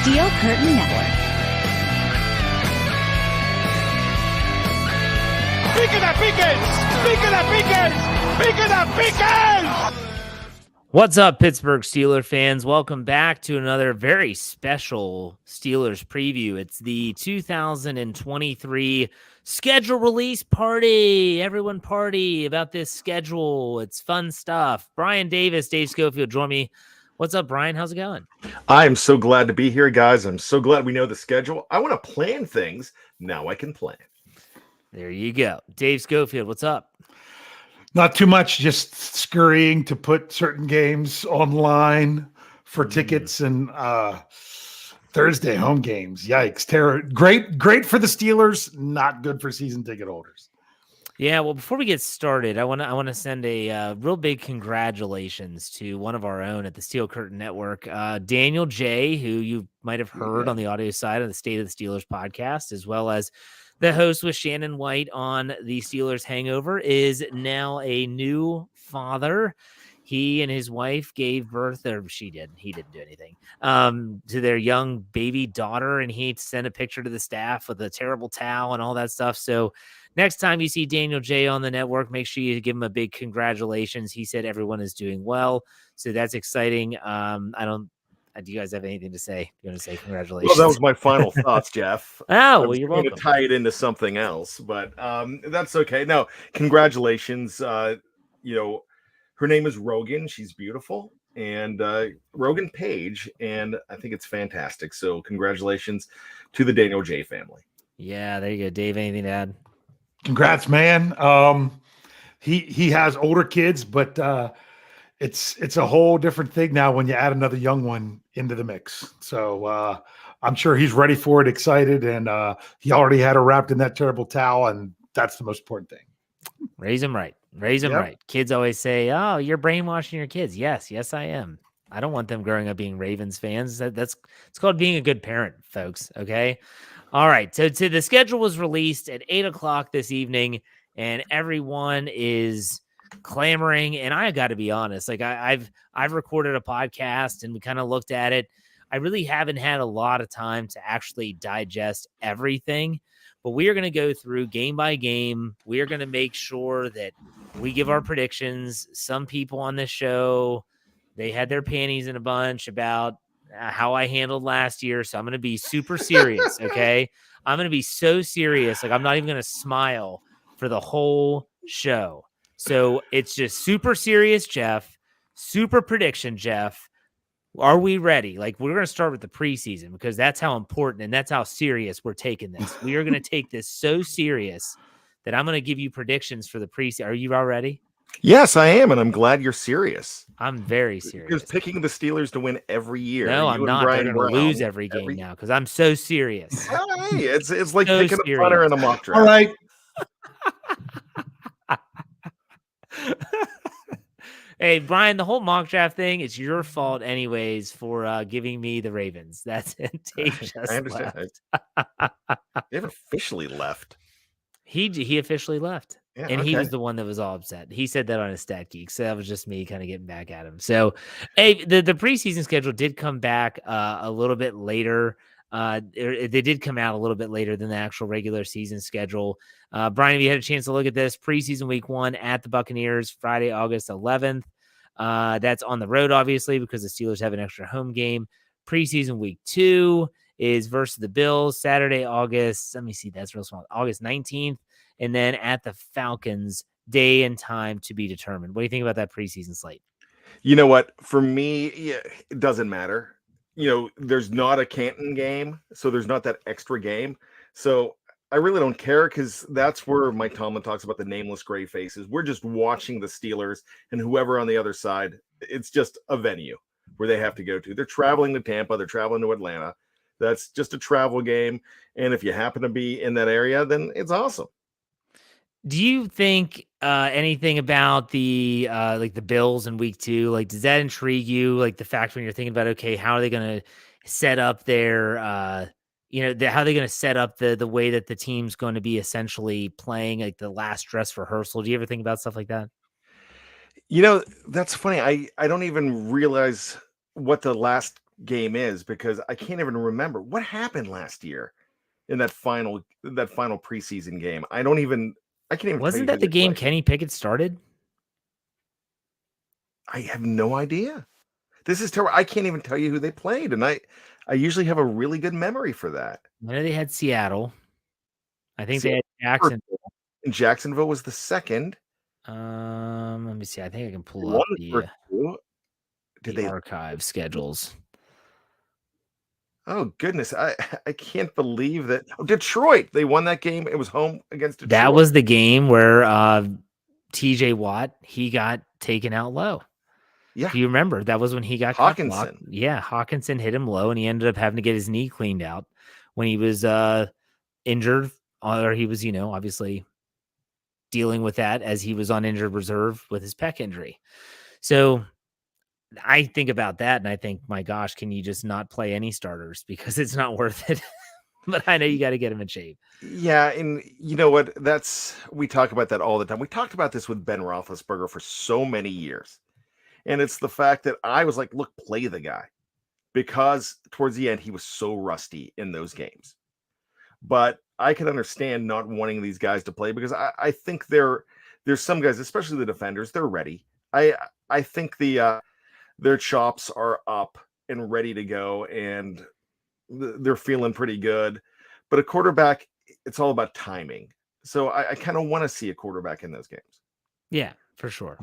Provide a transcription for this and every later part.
Steel Curtain Network. What's up, Pittsburgh Steelers fans? Welcome back to another very special Steelers preview. It's the 2023 schedule release party. Everyone party about this schedule. It's fun stuff. Bryan Davis, Dave Schofield, join me. What's up, Bryan? How's it going? I am so glad to be here, guys. I'm so glad we know the schedule. I want to plan things. Now I can plan. There you go. Dave Schofield, what's up? Not too much, just scurrying to put certain games online for tickets and Thursday home games. Yikes. Great for the Steelers, not good for season ticket holders. Yeah, well, before we get started, I want to send a real big congratulations to one of our own at the Steel Curtain Network, Daniel J., who you might have heard on the audio side of the State of the Steelers podcast, as well as the host with Shannon White on the Steelers Hangover, is now a new father. He and his wife gave birth, or she did. He didn't do anything, to their young baby daughter, and he sent a picture to the staff with a terrible towel and all that stuff. So next time you see Daniel J. on the network, make sure you give him a big congratulations. He said everyone is doing well, so that's exciting. Do you guys have anything to say? You want to say congratulations? Well, that was my final thoughts, Jeff. Oh, well, you're welcome. To tie it into something else, but that's okay. No, congratulations. Her name is Rogan. She's beautiful, and Rogan Page, and I think it's fantastic. So congratulations to the Daniel J. family. Yeah, there you go. Dave, anything to add? Congrats, man. He has older kids, but it's a whole different thing now when you add another young one into the mix. So I'm sure he's ready for it, excited, and he already had her wrapped in that terrible towel, and that's the most important thing. Raise them right. Raise them right. Kids always say, "Oh, you're brainwashing your kids." Yes, I am. I don't want them growing up being Ravens fans. It's called being a good parent, folks. Okay. All right. So the schedule was released at 8:00 this evening, and everyone is clamoring. And I got to be honest, like I've recorded a podcast and we kind of looked at it. I really haven't had a lot of time to actually digest everything, but we are going to go through game by game. We are going to make sure that we give our predictions. Some people on this show, they had their panties in a bunch about how I handled last year. So I'm going to be super serious. Okay. I'm going to be so serious. Like I'm not even going to smile for the whole show. So it's just super serious, Jeff. Super prediction, Jeff. Are we ready? Like we're going to start with the preseason because that's how important and that's how serious we're taking this. We are going to take this so serious that I'm going to give you predictions for the preseason. Are you all ready? Yes, I am, and I'm glad you're serious. I'm very serious. You're picking the Steelers to win every year. No, I'm not. They're going to lose every game now because I'm so serious. Hey, it's like so picking a punter in a mock draft. All right. Hey, Bryan, the whole mock draft thing, it's your fault anyways for giving me the Ravens. That's it. Dave just I understand. left. They have officially left. He officially left. Yeah, and he was the one that was all upset. He said that on his Stat Geek. So that was just me kind of getting back at him. So hey, the preseason schedule did come back a little bit later. They did come out a little bit later than the actual regular season schedule. Bryan, have you had a chance to look at this? Preseason week 1 at the Buccaneers, Friday, August 11th. That's on the road, obviously, because the Steelers have an extra home game. Preseason week 2 is versus the Bills, Saturday, August 19th. And then at the Falcons, day and time to be determined. What do you think about that preseason slate? You know what? For me, it doesn't matter. There's not a Canton game, so there's not that extra game. So I really don't care because that's where Mike Tomlin talks about the nameless gray faces. We're just watching the Steelers and whoever on the other side. It's just a venue where they have to go to. They're traveling to Tampa. They're traveling to Atlanta. That's just a travel game. And if you happen to be in that area, then it's awesome. Do you think anything about the Bills in week 2? Like, does that intrigue you? Like the fact when you're thinking about, okay, how are they going to set up their, how are they going to set up the way that the team's going to be essentially playing like the last dress rehearsal? Do you ever think about stuff like that? That's funny. I don't even realize what the last game is, because I can't even remember what happened last year in that final preseason game. I can't even Wasn't tell that you the game Kenny Pickett started? I have no idea. This is terrible. I can't even tell you who they played, and I usually have a really good memory for that. I know they had Seattle. I think they Seattle had Jackson. and Jacksonville was the second. Let me see. I think I can pull One up for two. Did the they archive schedules. Oh goodness, I can't believe that. Oh, Detroit, they won that game. It was home against Detroit. That was the game where TJ Watt, he got taken out low. Yeah. Do you remember? That was when he got cut blocked. Hawkinson. Yeah, Hawkinson hit him low, and he ended up having to get his knee cleaned out when he was injured, or he was, obviously dealing with that as he was on injured reserve with his pec injury. So I think about that, and I think, my gosh, can you just not play any starters, because it's not worth it? But I know you got to get him in shape. Yeah, and you know what? We talk about that all the time. We talked about this with Ben Roethlisberger for so many years. And it's the fact that I was like, look, play the guy. Because towards the end, he was so rusty in those games. But I can understand not wanting these guys to play, because I think there's some guys, especially the defenders, they're ready. I think their chops are up and ready to go, and they're feeling pretty good. But a quarterback, it's all about timing. So I kind of want to see a quarterback in those games. Yeah, for sure.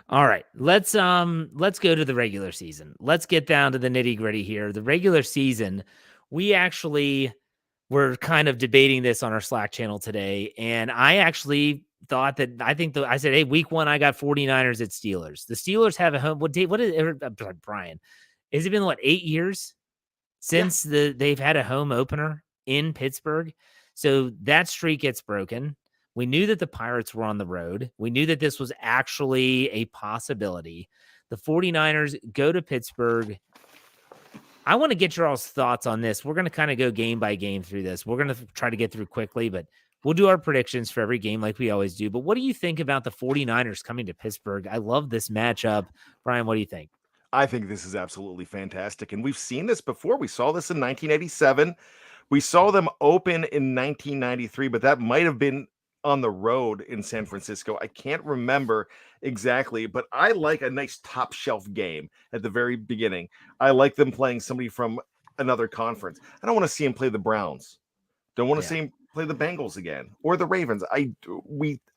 All right, let's go to the regular season. Let's get down to the nitty-gritty here. The regular season, we actually were kind of debating this on our Slack channel today, and I actually thought that I said, hey, week 1, I got 49ers at Steelers. The Steelers have a home. What is Brian? Has it been 8 years since they've had a home opener in Pittsburgh? So that streak gets broken. We knew that the Pirates were on the road. We knew that this was actually a possibility. The 49ers go to Pittsburgh. I want to get your all's thoughts on this. We're going to kind of go game by game through this. We're going to try to get through quickly, but we'll do our predictions for every game like we always do. But what do you think about the 49ers coming to Pittsburgh? I love this matchup. Brian, what do you think? I think this is absolutely fantastic. And we've seen this before. We saw this in 1987. We saw them open in 1993, but that might have been on the road in San Francisco. I can't remember exactly, but I like a nice top shelf game at the very beginning. I like them playing somebody from another conference. I don't want to see him play the Browns. Don't want to see him play the Bengals again or the Ravens. I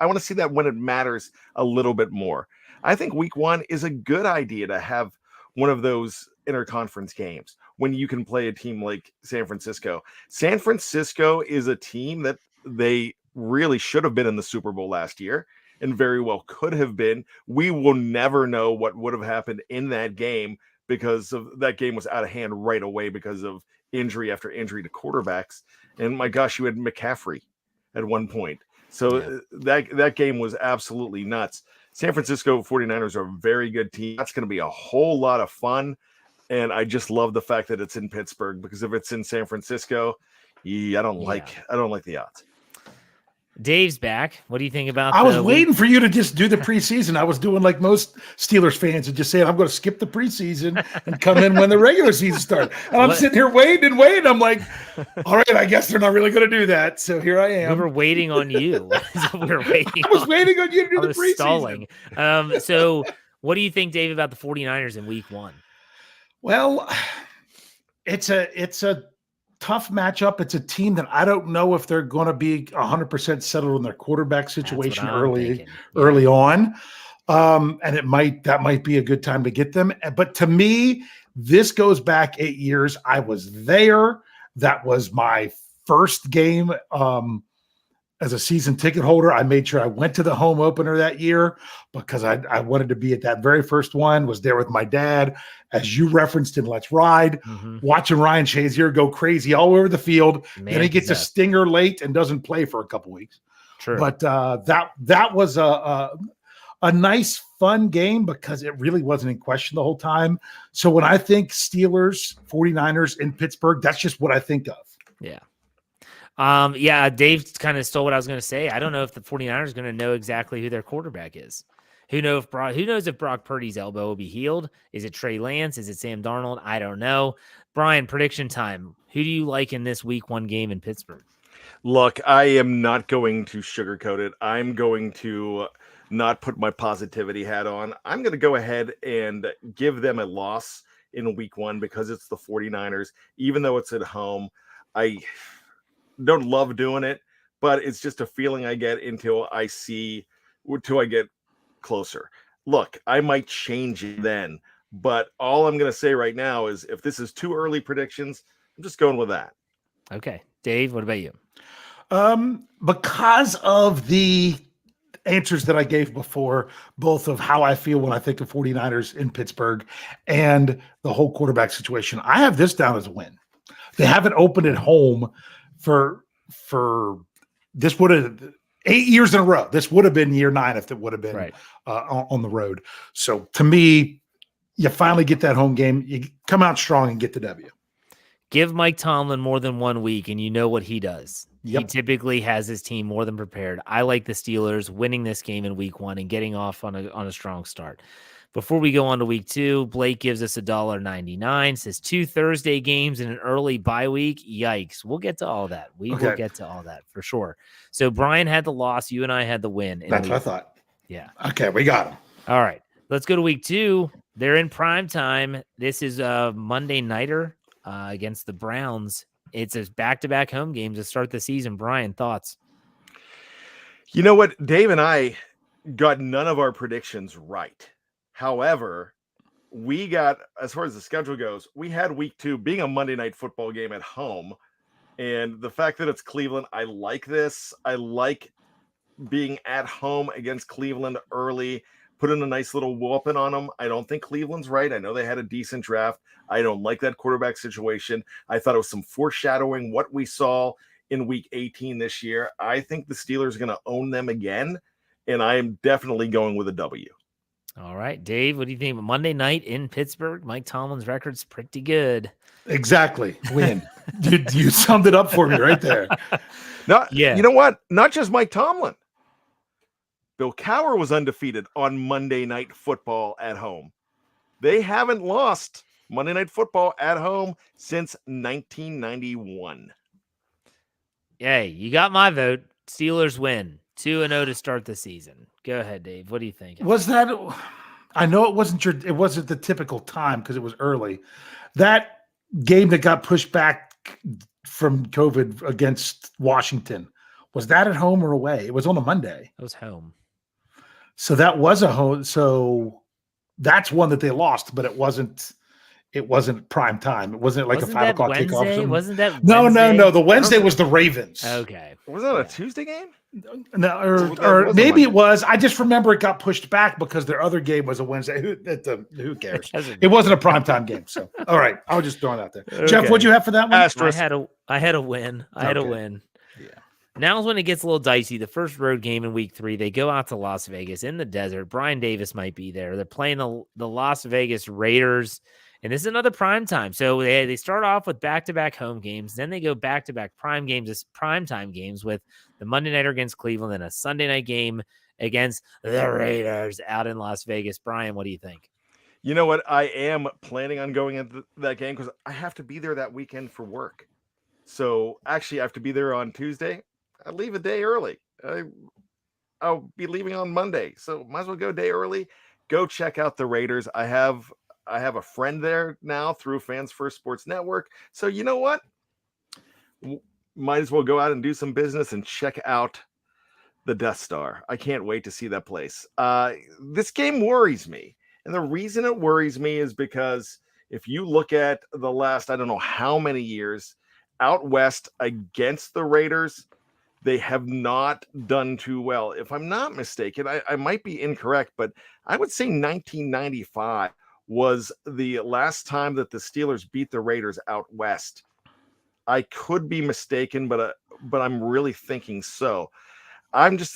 want to see that when it matters a little bit more. I think week 1 is a good idea to have one of those interconference games when you can play a team like San Francisco. San Francisco is a team that they really should have been in the Super Bowl last year, and very well could have been. We will never know what would have happened in that game, because of that game was out of hand right away because of injury after injury to quarterbacks. And my gosh, you had McCaffrey at one point. So that game was absolutely nuts. San Francisco 49ers are a very good team. That's going to be a whole lot of fun. And I just love the fact that it's in Pittsburgh, because if it's in San Francisco, I don't like the odds. Dave's back. What do you think about? I was waiting for you to just do the preseason. I was doing like most Steelers fans and just saying, I'm going to skip the preseason and come in when the regular season starts. And I'm sitting here waiting. I'm like, all right, I guess they're not really going to do that. So here I am. We were waiting on you. We were waiting. I was waiting on you to do the preseason. Stalling. So what do you think, Dave, about the 49ers in week 1? Well, it's a tough matchup. It's a team that I don't know if they're going to be 100% settled in their quarterback situation early on. And that might be a good time to get them. But to me, this goes back 8 years. I was there. That was my first game as a season ticket holder. I made sure I went to the home opener that year because I wanted to be at that very first one, was there with my dad, as you referenced in Let's Ride, watching Ryan Shazier go crazy all over the field. Then he gets a stinger late and doesn't play for a couple weeks. True. But that was a nice, fun game because it really wasn't in question the whole time. So when I think Steelers, 49ers in Pittsburgh, that's just what I think of. Yeah. Dave kind of stole what I was going to say. I don't know if the 49ers are going to know exactly who their quarterback is. Who knows if Brock Purdy's elbow will be healed? Is it Trey Lance? Is it Sam Darnold? I don't know. Brian, prediction time. Who do you like in this week 1 game in Pittsburgh? Look, I am not going to sugarcoat it. I'm going to not put my positivity hat on. I'm going to go ahead and give them a loss in week 1 because it's the 49ers, even though it's at home. I don't love doing it, but it's just a feeling I get until I get closer. Look, I might change it then, but all I'm going to say right now is if this is too early predictions, I'm just going with that. Okay. Dave, what about you? Because of the answers that I gave before, both of how I feel when I think of 49ers in Pittsburgh and the whole quarterback situation, I have this down as a win. They haven't opened at home for this would have 8 years in a row. This would have been year 9 if it would have been right. On the road. So to me, you finally get that home game. You come out strong and get the W. Give Mike Tomlin more than 1 week, and you know what he does. Yep. He typically has his team more than prepared. I like the Steelers winning this game in week 1 and getting off on a strong start. Before we go on to week 2, Blake gives us $1.99, says 2 Thursday games and an early bye week. Yikes. We'll get to all that. We will get to all that for sure. So Brian had the loss. You and I had the win. That's what I thought. Yeah. Okay, we got him. All right. Let's go to week 2. They're in prime time. This is a Monday nighter against the Browns. It's a back-to-back home game to start the season. Brian, thoughts? You know what? Dave and I got none of our predictions right. However, we got, as far as the schedule goes, we had week 2 being a Monday night football game at home. And the fact that it's Cleveland, I like this. I like being at home against Cleveland early, putting a nice little whooping on them. I don't think Cleveland's right. I know they had a decent draft. I don't like that quarterback situation. I thought it was some foreshadowing what we saw in week 18 this year. I think the Steelers are going to own them again, and I am definitely going with a W. All right, Dave, what do you think? Monday night in Pittsburgh, Mike Tomlin's record's pretty good. Exactly. Win. you summed it up for me right there. You know what? Not just Mike Tomlin. Bill Cowher was undefeated on Monday Night Football at home. They haven't lost Monday Night Football at home since 1991. Yay, you got my vote. Steelers win 2-0 to start the season. Go ahead, Dave. What do you think? Was that? I know it wasn't the typical time because it was early. That game that got pushed back from COVID against Washington, was that at home or away? It was on a Monday. It was home. So that was a home. So that's one that they lost, but it wasn't prime time. It wasn't like a 5 o'clock kickoff. Wasn't that Wednesday? No. The Wednesday was the Ravens. Okay. Was that a Tuesday game? No, or maybe it was. I just remember it got pushed back because their other game was a Wednesday. Who cares? It wasn't a primetime game. So, all right. I was just throwing it out there. Okay. Jeff, what'd you have for that one? Asterisk. I had a win. I had a win. Yeah. Now's when it gets a little dicey. The first road game in week 3, they go out to Las Vegas in the desert. Bryan Davis might be there. They're playing the Las Vegas Raiders. And this is another prime time. So they start off with back-to-back home games. Then they go back-to-back primetime games with the Monday nighter against Cleveland and a Sunday night game against the Raiders out in Las Vegas. Brian, what do you think? You know what? I am planning on going into that game because I have to be there that weekend for work. So actually, I have to be there on Tuesday. I leave a day early. I'll be leaving on Monday. So might as well go a day early. Go check out the Raiders. I have a friend there now through Fans First Sports Network. So you know what? Might as well go out and do some business and check out the Death Star. I can't wait to see that place. This game worries me. And the reason it worries me is because if you look at the last, I don't know how many years out west against the Raiders, they have not done too well. If I'm not mistaken, I might be incorrect, but I would say 1995 was the last time that the Steelers beat the Raiders out west. I could be mistaken, but I'm really thinking so.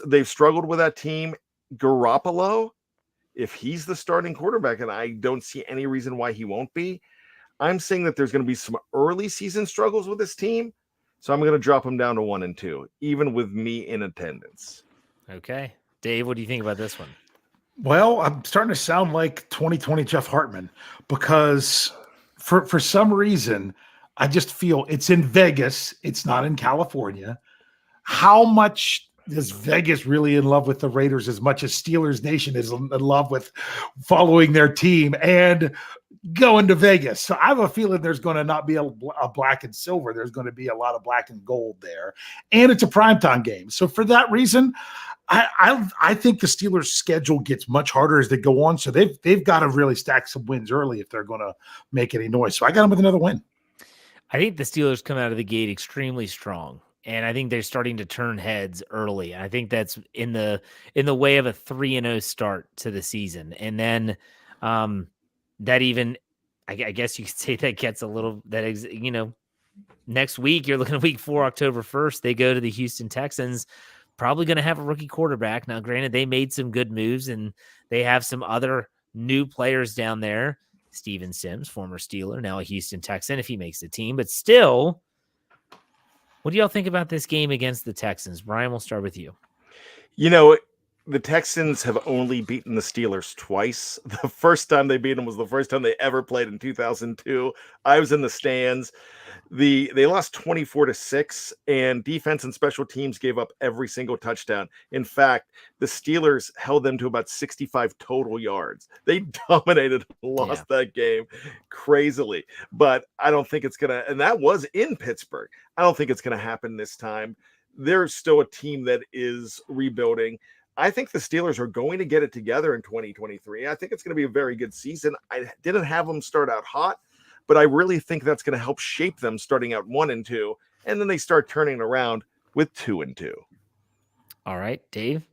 They've struggled with that team. Garoppolo, if he's the starting quarterback, and I don't see any reason why he won't be, I'm saying that there's going to be some early season struggles with this team. So I'm going to drop them down to 1-2, even with me in attendance. Okay. Dave, what do you think about this one? Well, I'm starting to sound like 2020 Jeff Hartman because for some reason, I just feel it's in Vegas. It's not in California. How much is Vegas really in love with the Raiders as much as Steelers Nation is in love with following their team and going to Vegas? So I have a feeling there's going to not be a black and silver. There's going to be a lot of black and gold there. And it's a primetime game. So for that reason, I think the Steelers' schedule gets much harder as they go on. So they've got to really stack some wins early if they're going to make any noise. So I got them with another win. I think the Steelers come out of the gate extremely strong, and I think they're starting to turn heads early. I think that's in the way of a 3-0 start to the season, and then that even I guess you could say that gets a little next week you're looking at week 4, October 1st. They go to the Houston Texans. Probably going to have a rookie quarterback. Now, granted, they made some good moves, and they have some other new players down there. Steven Sims, former Steeler, now a Houston Texan, if he makes the team. But still, what do y'all think about this game against the Texans? Brian, we'll start with you. The Texans have only beaten the Steelers twice. The first time they beat them was the first time they ever played in 2002. I was in the stands. They lost 24-6, and defense and special teams gave up every single touchdown. In fact, the Steelers held them to about 65 total yards. They dominated and lost that game crazily. But I don't think it's going to, and that was in Pittsburgh. I don't think it's going to happen this time. They're still a team that is rebuilding. I think the Steelers are going to get it together in 2023. I think it's going to be a very good season. I didn't have them start out hot, but I really think that's going to help shape them starting out 1-2, and then they start turning around with 2-2. All right, Dave.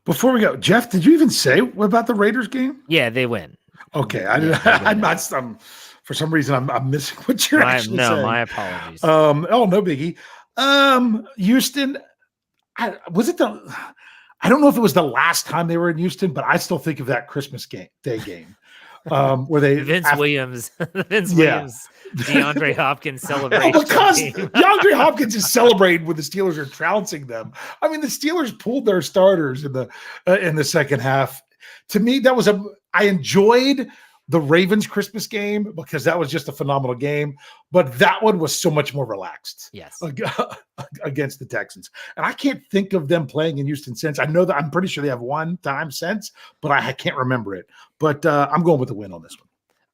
Before we go, Jeff, did you even say about the Raiders game? Yeah, they win. Okay, I'm not. For some reason, I'm missing what you're actually saying. No, my apologies. No biggie. Houston. I don't know if it was the last time they were in Houston, but I still think of that Christmas Day game. Where they Williams, DeAndre Hopkins celebration. Because DeAndre Hopkins is celebrating when the Steelers are trouncing them. I mean, the Steelers pulled their starters in the second half. To me, I enjoyed the Ravens Christmas game because that was just a phenomenal game, but that one was so much more relaxed. Yes, against the Texans, and I can't think of them playing in Houston since. I know that I'm pretty sure they have one time since, but I can't remember it. But I'm going with the win on this one.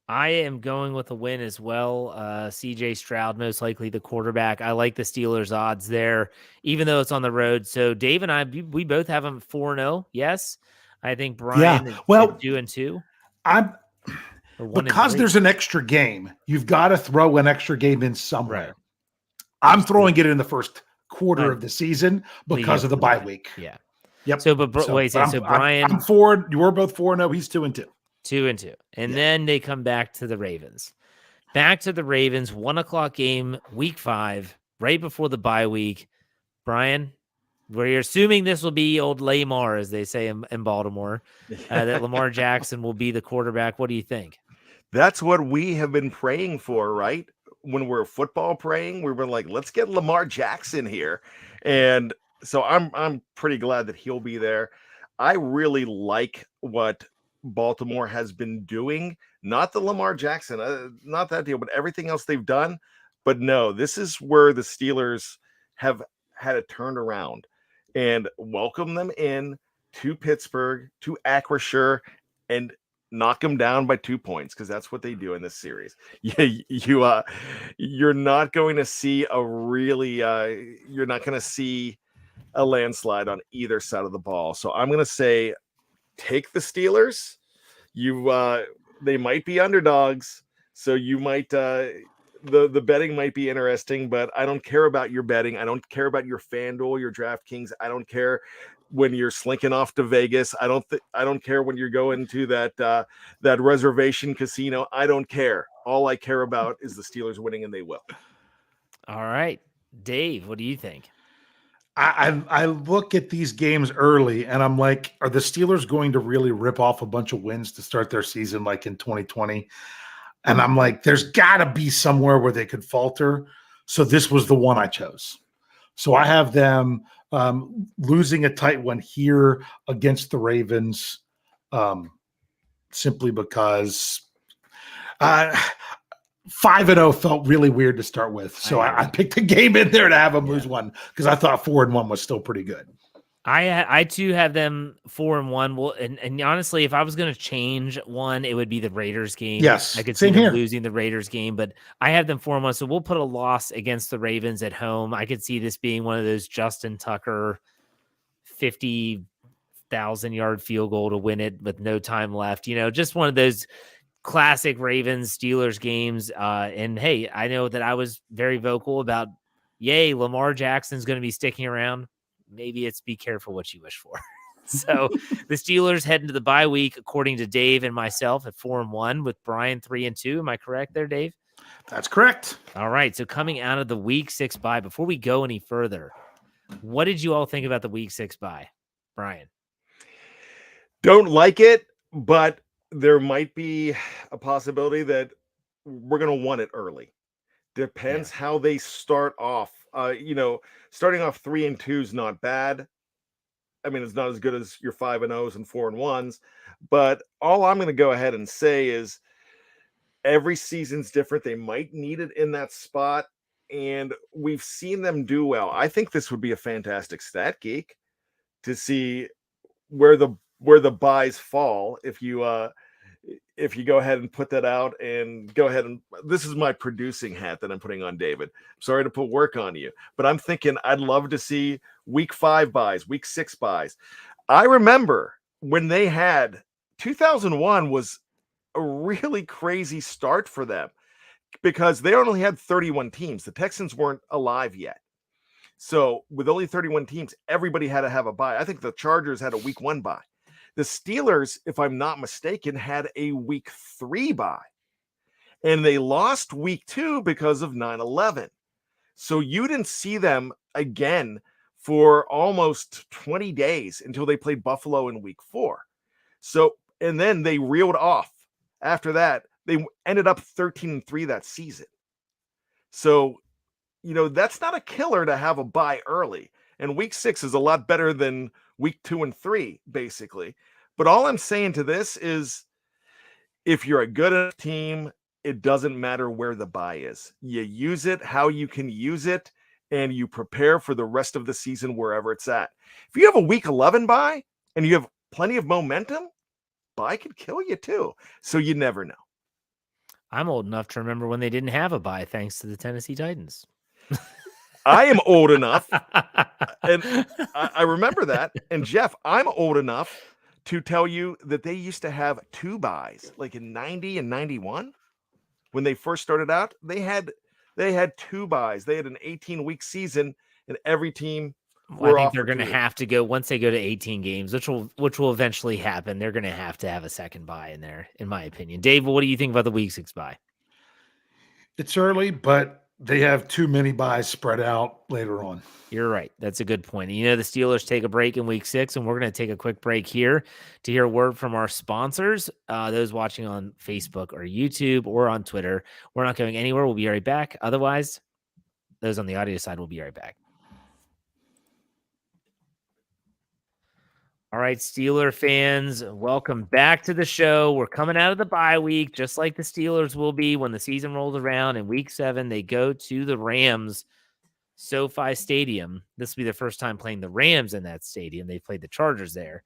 I am going with a win as well. CJ Stroud, most likely the quarterback. I like the Steelers odds there, even though it's on the road. So Dave and I, we both have them 4-0. Yes, I think Brian is 2-2. Because there's an extra game, you've got to throw an extra game in somewhere. Right. I'm throwing it in the first quarter of the season because of the bye week. Yeah. Yep. So Brian, I'm 4. You were both 4-0. He's 2-2. 2-2. And then they come back to the Ravens. 1:00 game, week 5, right before the bye week. Brian, we're assuming this will be old Lamar, as they say in Baltimore, that Lamar Jackson will be the quarterback. What do you think? That's what we have been praying for, right? When we're football praying, we were like, let's get Lamar Jackson here. And so I'm pretty glad that he'll be there. I really like what Baltimore has been doing. Not the Lamar Jackson, not that deal, but everything else they've done. But no, this is where the Steelers have had it turned around and welcome them in to Pittsburgh, to Acrisure, and knock them down by 2 points, because that's what they do in this series. You're not going to see you're not going to see a landslide on either side of the ball. So I'm going to say, take the Steelers. They might be underdogs, so you might the betting might be interesting, but I don't care about your betting. I don't care about your FanDuel, your DraftKings. I don't care when you're slinking off to Vegas. I don't care when you're going to that reservation casino. I don't care. All I care about is the Steelers winning, and they will. All right, Dave, what do you think? I look at these games early, and I'm like, are the Steelers going to really rip off a bunch of wins to start their season like in 2020? And I'm like, there's got to be somewhere where they could falter. So this was the one I chose. So I have them losing a tight one here against the Ravens, simply because 5-0 felt really weird to start with. So I picked a game in there to have them lose one because I thought 4-1 was still pretty good. I too have them 4-1. Well, and honestly, if I was going to change one, it would be the Raiders game. Yes, I could see same them here. losing the Raiders game, but I have them 4-1. So we'll put a loss against the Ravens at home. I could see this being one of those Justin Tucker 50,000-yard field goal to win it with no time left. Just one of those classic Ravens Steelers games. And hey, I know that I was very vocal about, yay, Lamar Jackson's going to be sticking around. Maybe it's be careful what you wish for. So the Steelers head into the bye week, according to Dave and myself, at 4-1 with Bryan 3-2. Am I correct there, Dave? That's correct. All right. So coming out of the week 6 bye, before we go any further, what did you all think about the week 6 bye, Bryan? Don't like it, but there might be a possibility that we're going to want it early. Depends how they start off. Starting off 3-2 is not bad. I mean, it's not as good as your 5-0s and 4-1s, but all I'm going to go ahead and say is every season's different. They might need it in that spot, and we've seen them do well. I think this would be a fantastic stat geek to see where the buys fall if you go ahead and put that out and go ahead and this is my producing hat that I'm putting on, David. Sorry to put work on you, but I'm thinking I'd love to see week 5 buys, week 6 buys. I remember when they had 2001 was a really crazy start for them because they only had 31 teams. The Texans weren't alive yet. So with only 31 teams, everybody had to have a bye. I think the Chargers had a week 1 bye. The Steelers, if I'm not mistaken, had a week 3 bye, and they lost week 2 because of 9/11. So you didn't see them again for almost 20 days until they played Buffalo in week 4. So, and then they reeled off. After that, they ended up 13-3 that season. So, that's not a killer to have a bye early. And week 6 is a lot better than week 2 and 3, basically. But all I'm saying to this is if you're a good team, it doesn't matter where the bye is. You use it how you can use it, and you prepare for the rest of the season wherever it's at. If you have a week 11 bye and you have plenty of momentum, bye could kill you too. So you never know. I'm old enough to remember when they didn't have a bye thanks to the Tennessee Titans. I am old enough, and I remember that. And Jeff, I'm old enough to tell you that they used to have 2 buys, like in 90 and 91. When they first started out, they had 2 buys. They had an 18-week season, and every team. Well, I think they're going to have to go once they go to 18 games, which will eventually happen. They're going to have a second bye in there, in my opinion. Dave, what do you think about the week 6 bye? It's early, but they have too many buys spread out later on. You're right. That's a good point. The Steelers take a break in week 6, and we're going to take a quick break here to hear a word from our sponsors, those watching on Facebook or YouTube or on Twitter. We're not going anywhere. We'll be right back. Otherwise, those on the audio side will be right back. All right, Steeler fans, welcome back to the show. We're coming out of the bye week, just like the Steelers will be when the season rolls around. In week 7, they go to the Rams SoFi Stadium. This will be their first time playing the Rams in that stadium. They played the Chargers there.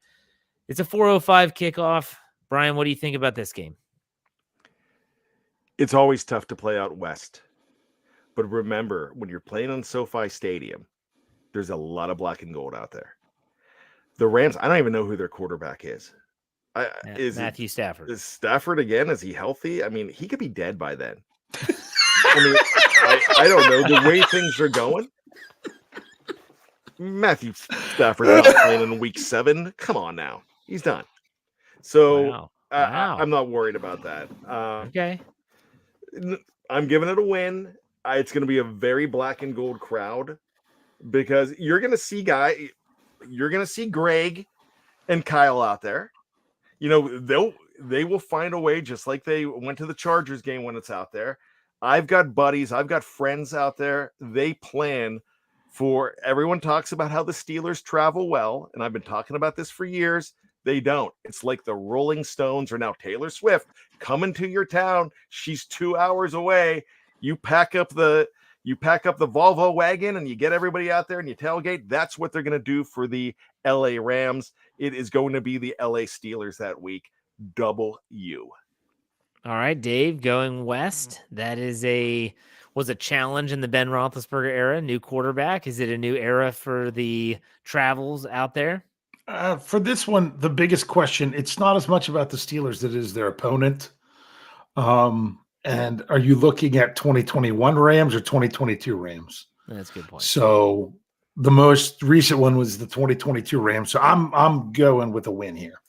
It's a 4:05 kickoff. Bryan, what do you think about this game? It's always tough to play out west. But remember, when you're playing on SoFi Stadium, there's a lot of black and gold out there. The Rams, I don't even know who their quarterback is. Is Matthew Stafford. Is Stafford again? Is he healthy? I mean, he could be dead by then. I mean, I don't know. The way things are going, Matthew Stafford not playing in week 7. Come on now. He's done. So wow. I'm not worried about that. Okay. I'm giving it a win. It's going to be a very black and gold crowd because you're going to see Greg and Kyle out there. They will find a way, just like they went to the Chargers game when it's out there. I've got buddies, I've got friends out there. They plan for, everyone talks about how the Steelers travel well, and I've been talking about this for years. They don't. It's like the Rolling Stones or now Taylor Swift coming to your town. She's 2 hours away. You pack up the Volvo wagon and you get everybody out there and you tailgate. That's what they're going to do for the LA Rams. It is going to be the LA Steelers that week. Double U. All right, Dave, going west. That was a challenge in the Ben Roethlisberger era. New quarterback. Is it a new era for the travels out there? For this one, the biggest question, it's not as much about the Steelers as it is their opponent. And are you looking at 2021 Rams or 2022 Rams? That's a good point. So the most recent one was the 2022 Rams. So I'm going with a win here.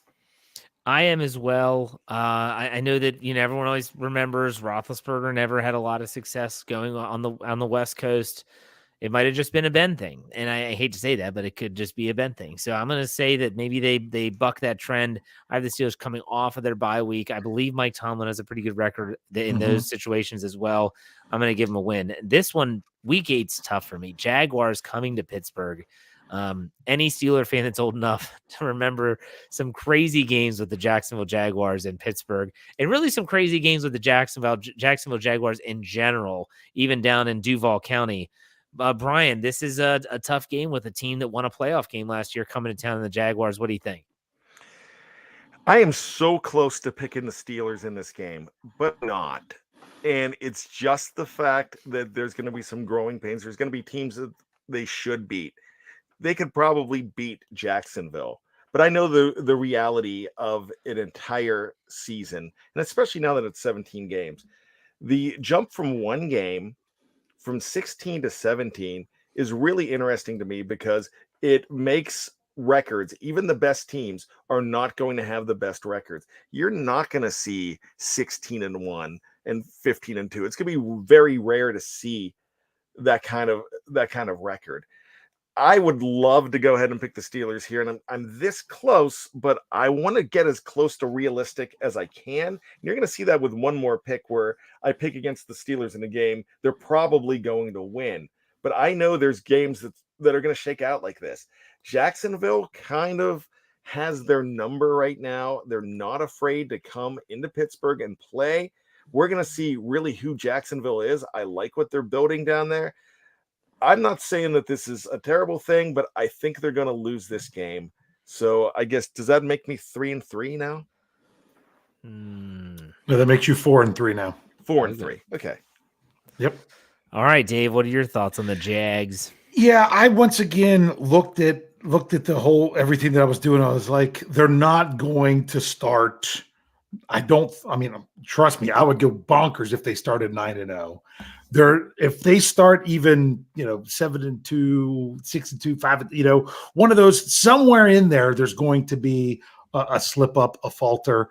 I am as well. I know that everyone always remembers Roethlisberger never had a lot of success going on the West Coast. It might have just been a Ben thing, and I hate to say that, but it could just be a Ben thing. So I'm going to say that maybe they buck that trend. I have the Steelers coming off of their bye week. I believe Mike Tomlin has a pretty good record in those situations as well. I'm going to give him a win. This one, week 8's tough for me. Jaguars coming to Pittsburgh. Any Steeler fan that's old enough to remember some crazy games with the Jacksonville Jaguars in Pittsburgh, and really some crazy games with the Jacksonville Jaguars in general, even down in Duval County. Bryan, this is a tough game with a team that won a playoff game last year coming to town in the Jaguars. What do you think? I am so close to picking the Steelers in this game, but not. And it's just the fact that there's going to be some growing pains. There's going to be teams that they should beat. They could probably beat Jacksonville. But I know the reality of an entire season, and especially now that it's 17 games. The jump from one game from 16 to 17 is really interesting to me because it makes records. Even the best teams are not going to have the best records. You're not going to see 16-1 and 15-2. It's going to be very rare to see that kind of record. I would love to go ahead and pick the Steelers here, and I'm this close, but I want to get as close to realistic as I can. And you're going to see that with one more pick where I pick against the Steelers in a game. They're probably going to win, but I know there's games that are going to shake out like this. Jacksonville kind of has their number right now. They're not afraid to come into Pittsburgh and play. We're going to see really who Jacksonville is. I like what they're building down there. I'm not saying that this is a terrible thing, but I think they're going to lose this game. So I guess, does that make me 3-3 now? No, that makes you 4-3 now. 4-3. Okay. Yep. All right, Dave, what are your thoughts on the Jags? Yeah, I once again looked at the whole everything that I was doing. I was like, they're not going to start. Trust me, I would go bonkers if they started 9-0. If they start even 7-2, 6-2, 5, one of those somewhere in there, there's going to be a slip up, a falter.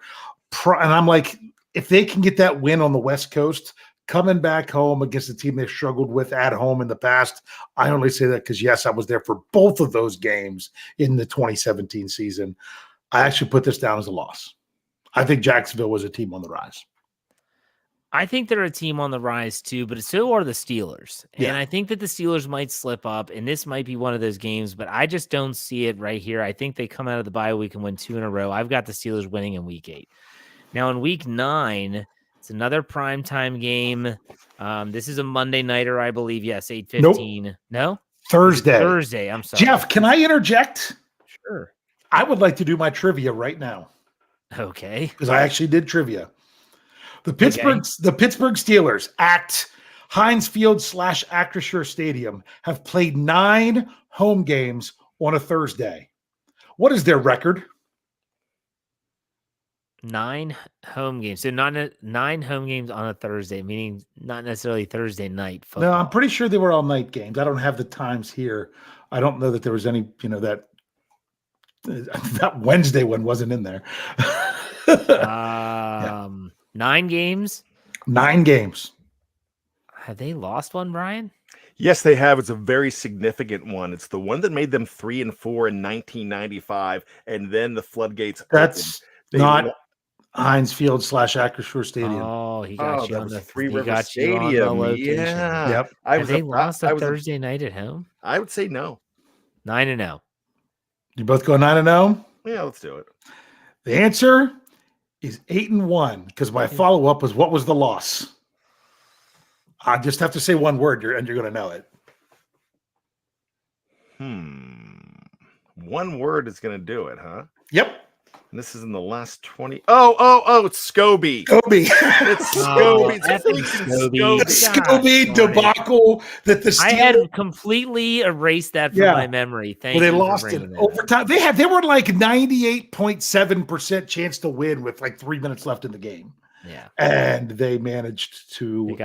And I'm like, if they can get that win on the West Coast, coming back home against a team they've struggled with at home in the past, I only say that because, yes, I was there for both of those games in the 2017 season. I actually put this down as a loss. I think Jacksonville was a team on the rise. I think they're a team on the rise too, but so are the Steelers. And I think that the Steelers might slip up, and this might be one of those games, but I just don't see it right here. I think they come out of the bye week and win 2 in a row. I've got the Steelers winning in week 8. Now in week 9, it's another primetime game. This is a Monday nighter, I believe. Yes, 8:15. Nope. No? Thursday. I'm sorry. Jeff, can I interject? Sure. I would like to do my trivia right now. Okay. Because I actually did trivia. The Pittsburgh Steelers at Heinz Field / Acrisure Stadium have played 9 home games on a Thursday. What is their record? 9 home games. So not 9 home games on a Thursday, meaning not necessarily Thursday night football. No, I'm pretty sure they were all night games. I don't have the times here. I don't know that there was any, that Wednesday one wasn't in there. 9 games? 9 games. Have they lost one, Bryan? Yes, they have. It's a very significant one. It's the one that made them 3-4 in 1995, and then the floodgates That's not Heinz Field / Acrisure Stadium. Oh, he got you on the Three River Stadium. Yeah. Yep. Have they lost a Thursday night at home? I would say no. 9-0. You both go 9-0? Yeah, let's do it. The answer is 8-1 because my follow-up was what was the loss? I just have to say one word and you're going to know it. One word is going to do it, huh? Yep. And this is in the last 20. Oh, it's Scobie. Scobie. It's Scobie. Scobie debacle that the Steelers. I had completely erased that from my memory. Thank you. They lost in overtime. They were like 98.7% chance to win with like 3 minutes left in the game. Yeah. And they managed to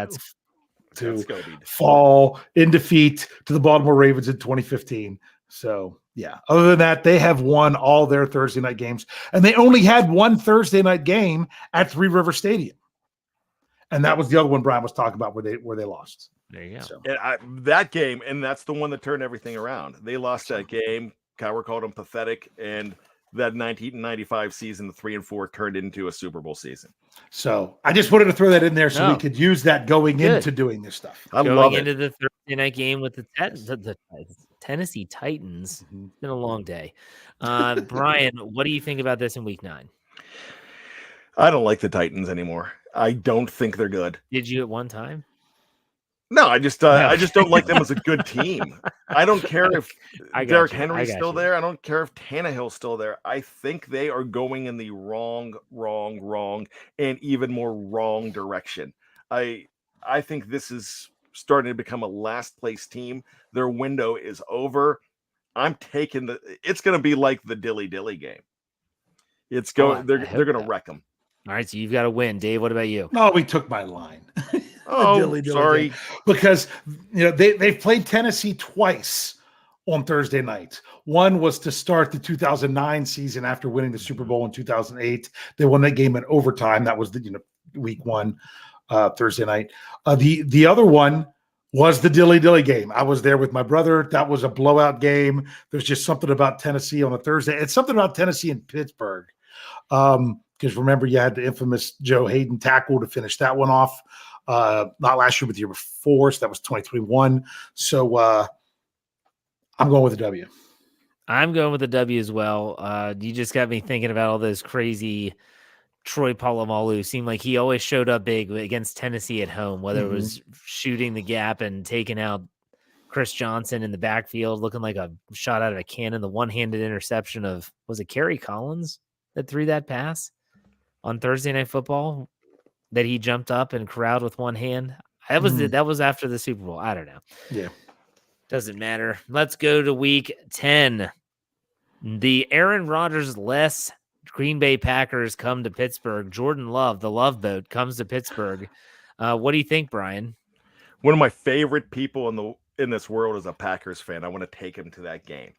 fall in defeat to the Baltimore Ravens in 2015. So, yeah. Other than that, they have won all their Thursday night games. And they only had one Thursday night game at Three River Stadium. And that was the other one Brian was talking about where they lost. There you go. So. That game, and that's the one that turned everything around. They lost that game. Cowher called them pathetic. And that 1995 season, the 3-4, turned into a Super Bowl season. So I just wanted to throw that in there so we could use that going into doing this stuff. I love it. Going into the Thursday night game with the Tennessee Titans. It's been a long day. Brian, what do you think about this in week 9? I don't like the Titans anymore. I don't think they're good. Did you at one time? No, I just don't like them as a good team. I don't care if Derrick Henry's still there. I don't care if Tannehill's still there. I think they are going in the wrong, and even more wrong direction. I think this is starting to become a last place team. Their window is over. I'm taking it's going to be like the Dilly game. It's going. They're going to wreck them. All right, so you've got to win. Dave, what about you? No, we took my line. Dilly sorry. Game. Because they've played Tennessee twice on Thursday night. One was to start the 2009 season after winning the Super Bowl in 2008. They won that game in overtime. That was the week 1 Thursday night. The other one was the Dilly game. I was there with my brother. That was a blowout game. There's just something about Tennessee on a Thursday. It's something about Tennessee and Pittsburgh. Because remember, you had the infamous Joe Hayden tackle to finish that one off. Not last year, but the year before. So that was 2021. So I'm going with the W. I'm going with the W as well. You just got me thinking about all those crazy Troy Polamalu. Seemed like he always showed up big against Tennessee at home, whether it was shooting the gap and taking out Chris Johnson in the backfield, looking like a shot out of a cannon. The one-handed interception of, was it Kerry Collins that threw that pass on Thursday Night Football that he jumped up and corralled with one hand? That was after the Super Bowl. I don't know. Yeah. Doesn't matter. Let's go to week 10. The Aaron Rodgers-less Green Bay Packers come to Pittsburgh. Jordan Love, the Love Boat, comes to Pittsburgh. What do you think, Brian? One of my favorite people in this world is a Packers fan. I want to take him to that game.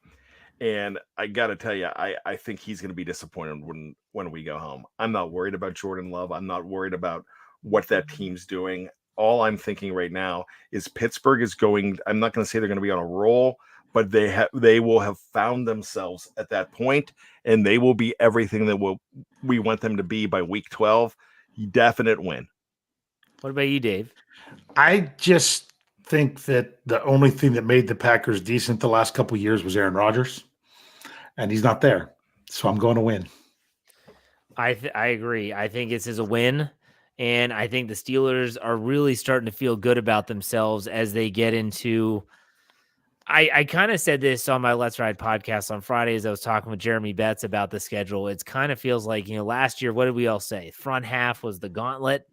And I got to tell you, I think he's going to be disappointed when we go home. I'm not worried about Jordan Love. I'm not worried about what that team's doing. All I'm thinking right now is Pittsburgh is going, I'm not going to say they're going to be on a roll, but they will have found themselves at that point, and they will be everything that we want them to be by week 12. Definite win. What about you, Dave? I just think that the only thing that made the Packers decent the last couple of years was Aaron Rodgers. And he's not there. So I'm going to win. I agree. I think this is a win. And I think the Steelers are really starting to feel good about themselves as they get into – I kind of said this on my Let's Ride podcast on Friday as I was talking with Jeremy Betts about the schedule. It kind of feels like, last year, what did we all say? Front half was the gauntlet.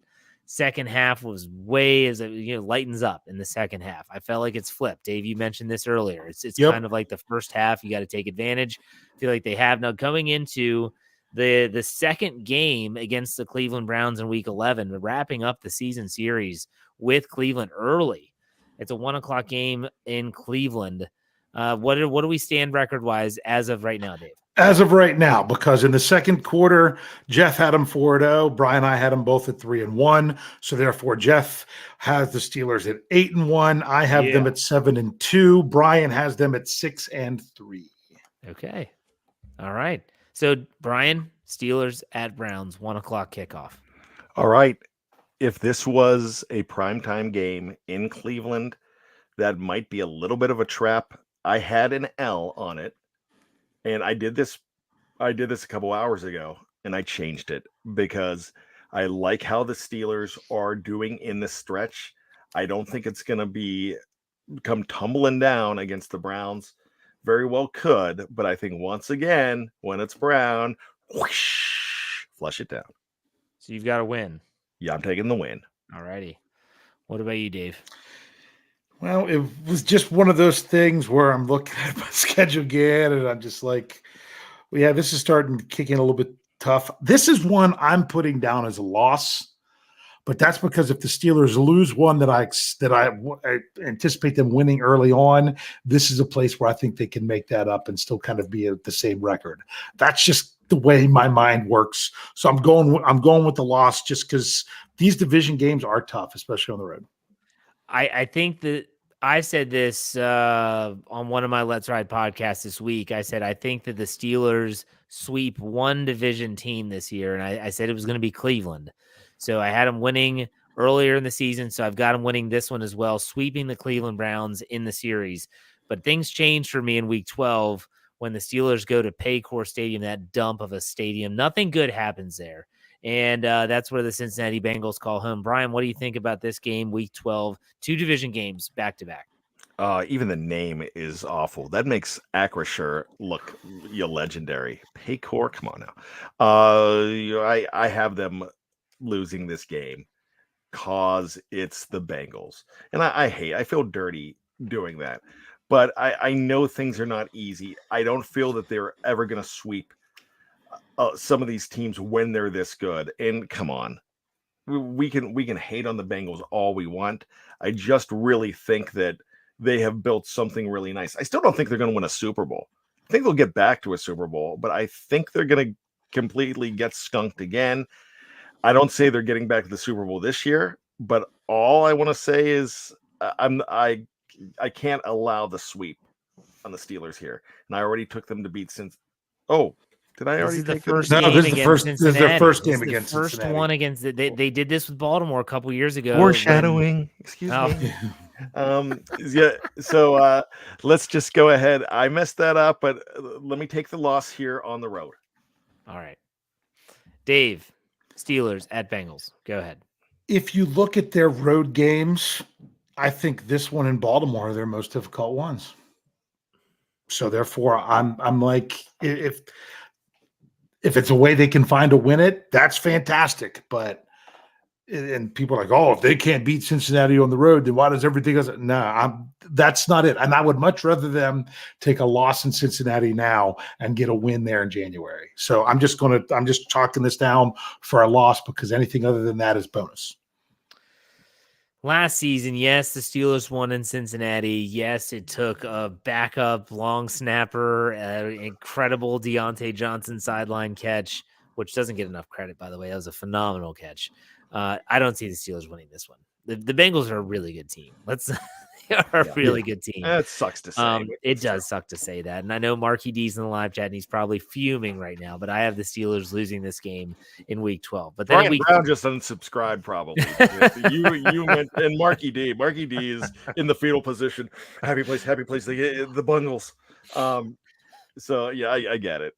Second half was lightens up in the second half. I felt like it's flipped. Dave, you mentioned this earlier. It's kind of like the first half. You got to take advantage. I feel like they have now coming into the second game against the Cleveland Browns in week 11, wrapping up the season series with Cleveland early. It's a 1:00 game in Cleveland. What do we stand record wise as of right now, Dave? As of right now, because in the second quarter, Jeff had them 4-0. Brian and I had them both at 3-1. So therefore, Jeff has the Steelers at 8-1. I have them at 7-2. Brian has them at 6-3. Okay. All right. So Brian, Steelers at Browns, 1:00 kickoff. All right. If this was a primetime game in Cleveland, that might be a little bit of a trap. I had an L on it. And I did this I did this a couple hours ago, and I changed it because I like how the Steelers are doing in this stretch. I don't think it's going to come tumbling down against the Browns. Very well could, but I think once again, when it's Brown, whoosh, flush it down. So you've got to win. Yeah, I'm taking the win. All righty. What about you, Dave? Well, it was just one of those things where I'm looking at my schedule again, and I'm just like, well, yeah, this is starting to kick in a little bit tough. This is one I'm putting down as a loss, but that's because if the Steelers lose one that I anticipate them winning early on, this is a place where I think they can make that up and still kind of be at the same record. That's just the way my mind works. So I'm going with the loss just because these division games are tough, especially on the road. I think that I said this on one of my Let's Ride podcasts this week. I said I think that the Steelers sweep one division team this year, and I said it was going to be Cleveland. So I had them winning earlier in the season, so I've got them winning this one as well, sweeping the Cleveland Browns in the series. But things changed for me in Week 12 when the Steelers go to Paycor Stadium, that dump of a stadium. Nothing good happens there. And that's where the Cincinnati Bengals call home. Brian, what do you think about this game, Week 12, 2 division games back-to-back? Even the name is awful. That makes Acrisure look legendary. Paycor, come on now. I have them losing this game because it's the Bengals. And I feel dirty doing that. But I know things are not easy. I don't feel that they're ever going to sweep some of these teams when they're this good. And come on, we can hate on the Bengals all we want. I just really think that they have built something really nice. I still don't think they're going to win a Super Bowl. I think they'll get back to a Super Bowl, but I think they're going to completely get skunked again. I don't say they're getting back to the Super Bowl this year, but all I want to say is I can't allow the sweep on the Steelers here. And I already took them to beat since. Oh, did I already take them? No, this is their first game against Cincinnati. First one against they did this with Baltimore a couple years ago. Foreshadowing. Excuse me. Yeah. So let's just go ahead. I messed that up, but let me take the loss here on the road. All right, Dave. Steelers at Bengals. Go ahead. If you look at their road games, I think this one in Baltimore are their most difficult ones. So therefore, I'm like, if it's a way they can find to win it, that's fantastic. But and people are like, oh, if they can't beat Cincinnati on the road, then why does everything else? No, that's not it. And I would much rather them take a loss in Cincinnati now and get a win there in January. So I'm just chalking this down for a loss because anything other than that is bonus. Last season, yes, the Steelers won in Cincinnati. Yes, it took a backup long snapper, incredible Deontay Johnson sideline catch, which doesn't get enough credit, by the way. That was a phenomenal catch. I don't see the Steelers winning this one. The Bengals are a really good team. They are a really good team. That sucks to say. It does suck to say that. And I know Marky D's in the live chat, and he's probably fuming right now, but I have the Steelers losing this game in Week 12. But then Brian Brown just unsubscribed probably. you meant, and Marky D is in the fetal position. Happy place, the Bungles. So yeah, I get it.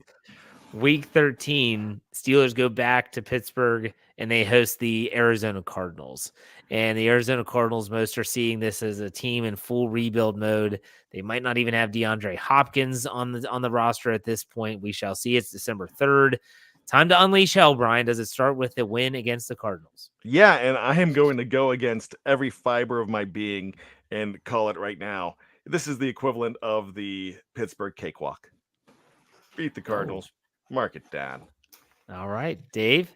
Week 13, Steelers go back to Pittsburgh and they host the Arizona Cardinals. And the Arizona Cardinals, most are seeing this as a team in full rebuild mode. They might not even have DeAndre Hopkins on the roster at this point. We shall see. It's December 3rd. Time to unleash hell, Brian. Does it start with the win against the Cardinals? Yeah, and I am going to go against every fiber of my being and call it right now. This is the equivalent of the Pittsburgh cakewalk. Beat the Cardinals. Mark it down. All right, Dave.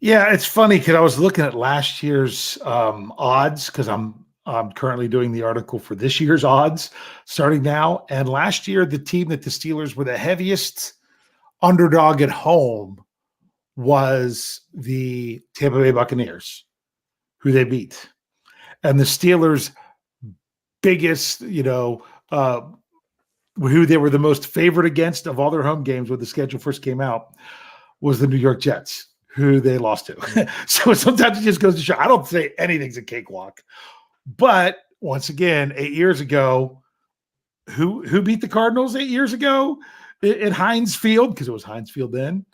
Yeah, it's funny because I was looking at last year's odds because I'm currently doing the article for this year's odds starting now. And last year, the team that the Steelers were the heaviest underdog at home was the Tampa Bay Buccaneers, who they beat. And the Steelers' biggest, who they were the most favored against of all their home games when the schedule first came out was the New York Jets, who they lost to. So sometimes it just goes to show, I don't say anything's a cakewalk. But once again, 8 years ago, who beat the Cardinals 8 years ago? at Heinz Field, because it was Heinz Field then.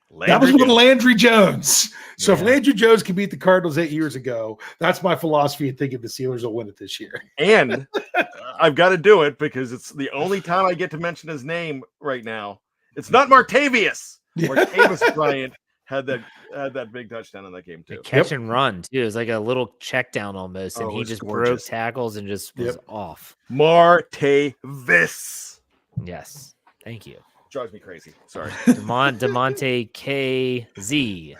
That Landry was with Jones. Landry Jones. So if Yeah. Landry Jones can beat the Cardinals 8 years ago, that's my philosophy in thinking the Steelers will win it this year. And I've got to do it because it's the only time I get to mention his name right now. It's not Martavius. Yeah. Martavis Bryant had that big touchdown in that game The too. catch and run too. It was like a little check down almost, and Oh, it he was just gorgeous. broke tackles and just was off. Martavis. Yes, thank you, Drives me crazy. Sorry. Demonte KZ.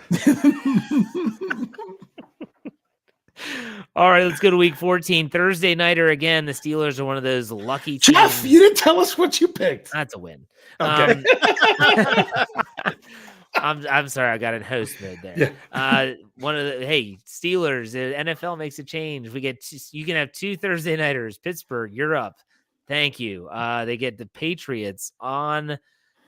All right, let's go to week 14. Thursday nighter again. The Steelers are one of those lucky teams. Jeff, you didn't tell us what you picked. That's a win. Okay. I'm sorry, I got in host mode there. Yeah. Steelers, the NFL makes a change. You can have 2 Thursday nighters. Pittsburgh, you're up. Thank you. They get the Patriots on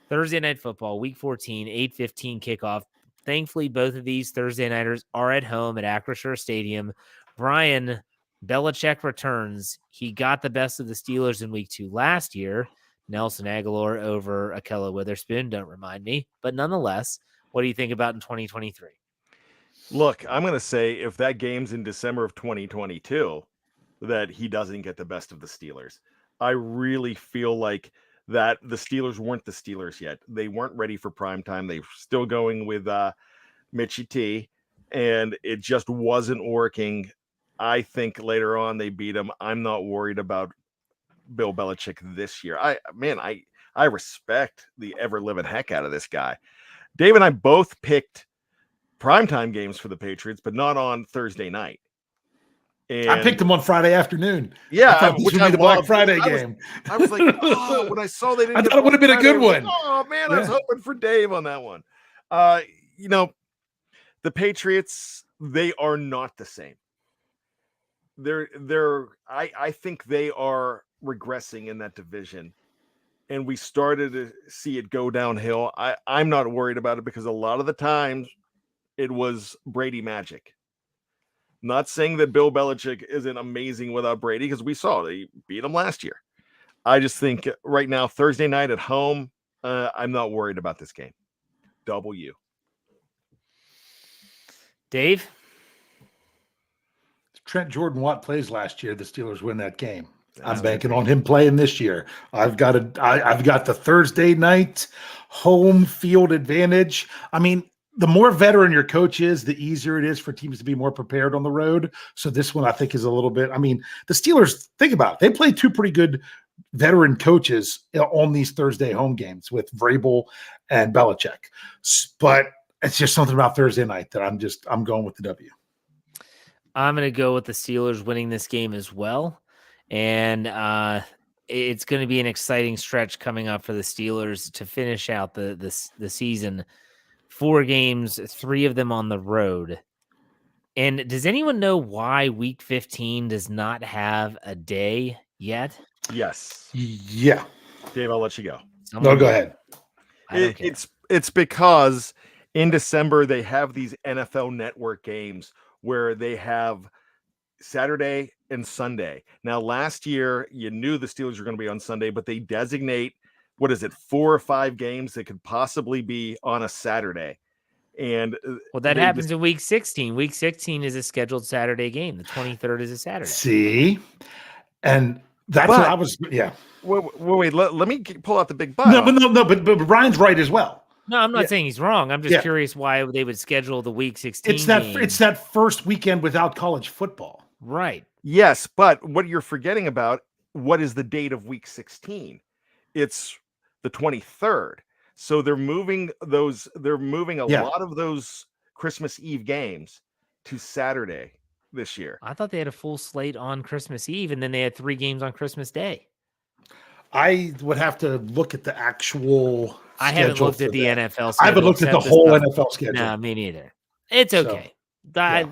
Thursday Night Football, week 14, 8:15 kickoff. Thankfully, both of these Thursday nighters are at home at Acrisure Stadium. Brian Belichick returns. He got the best of the Steelers in week 2 last year. Nelson Aguilar over Akella Witherspoon. Don't remind me. But nonetheless, what do you think about in 2023? Look, I'm going to say if that game's in December of 2022, that he doesn't get the best of the Steelers. I really feel like that the Steelers weren't the Steelers yet. They weren't ready for prime time. They were still going with Mitchie T, and it just wasn't working. I think later on they beat him. I'm not worried about Bill Belichick this year. I respect the ever-living heck out of this guy. Dave and I both picked primetime games for the Patriots, but not on Thursday night. And I picked them on Friday afternoon. Yeah, I thought this would be the Black Friday game. I was like, oh, when I saw they didn't, I thought it would have been a good one. Oh man, I was hoping for Dave on that one. The Patriots, they are not the same. I think they are regressing in that division, and we started to see it go downhill. I'm not worried about it because a lot of the times it was Brady magic. Not saying that Bill Belichick isn't amazing without Brady, because we saw they beat him last year. I just think right now, Thursday night at home, I'm not worried about this game. W. If Dave? Trent Jordan Watt plays last year, the Steelers win that game. I'm banking on him playing this year. I've got the Thursday night home field advantage. I mean, the more veteran your coach is, the easier it is for teams to be more prepared on the road. So this one I think is a little bit, I mean, the Steelers, think about it. They played 2 pretty good veteran coaches on these Thursday home games with Vrabel and Belichick. But it's just something about Thursday night that I'm going with the W. I'm going to go with the Steelers winning this game as well. And it's going to be an exciting stretch coming up for the Steelers to finish out the season. 4 games, 3 of them on the road. And does anyone know why week 15 does not have a day yet? Yes. Yeah. Dave, I'll let you go. No, go ahead. It's because in December they have these NFL Network games where they have Saturday and Sunday. Now, last year you knew the Steelers were going to be on Sunday, but they designate 4 or 5 games that could possibly be on a Saturday. And that happens in week 16. Week 16 is a scheduled Saturday game. The 23rd is a Saturday. See, and that's what I was. Yeah. Wait. Let me pull out the big but. No. But Ryan's right as well. No, I'm not saying he's wrong. I'm just curious why they would schedule the week 16. It's that first weekend without college football. Right. Yes, but what you're forgetting about, what is the date of week 16? It's the 23rd. So they're moving a lot of those Christmas Eve games to Saturday this year. I thought they had a full slate on Christmas Eve, and then they had 3 games on Christmas Day. I would have to look at the actual. I haven't looked at the NFL schedule. I haven't looked at the whole NFL schedule. No, me neither. It's okay. I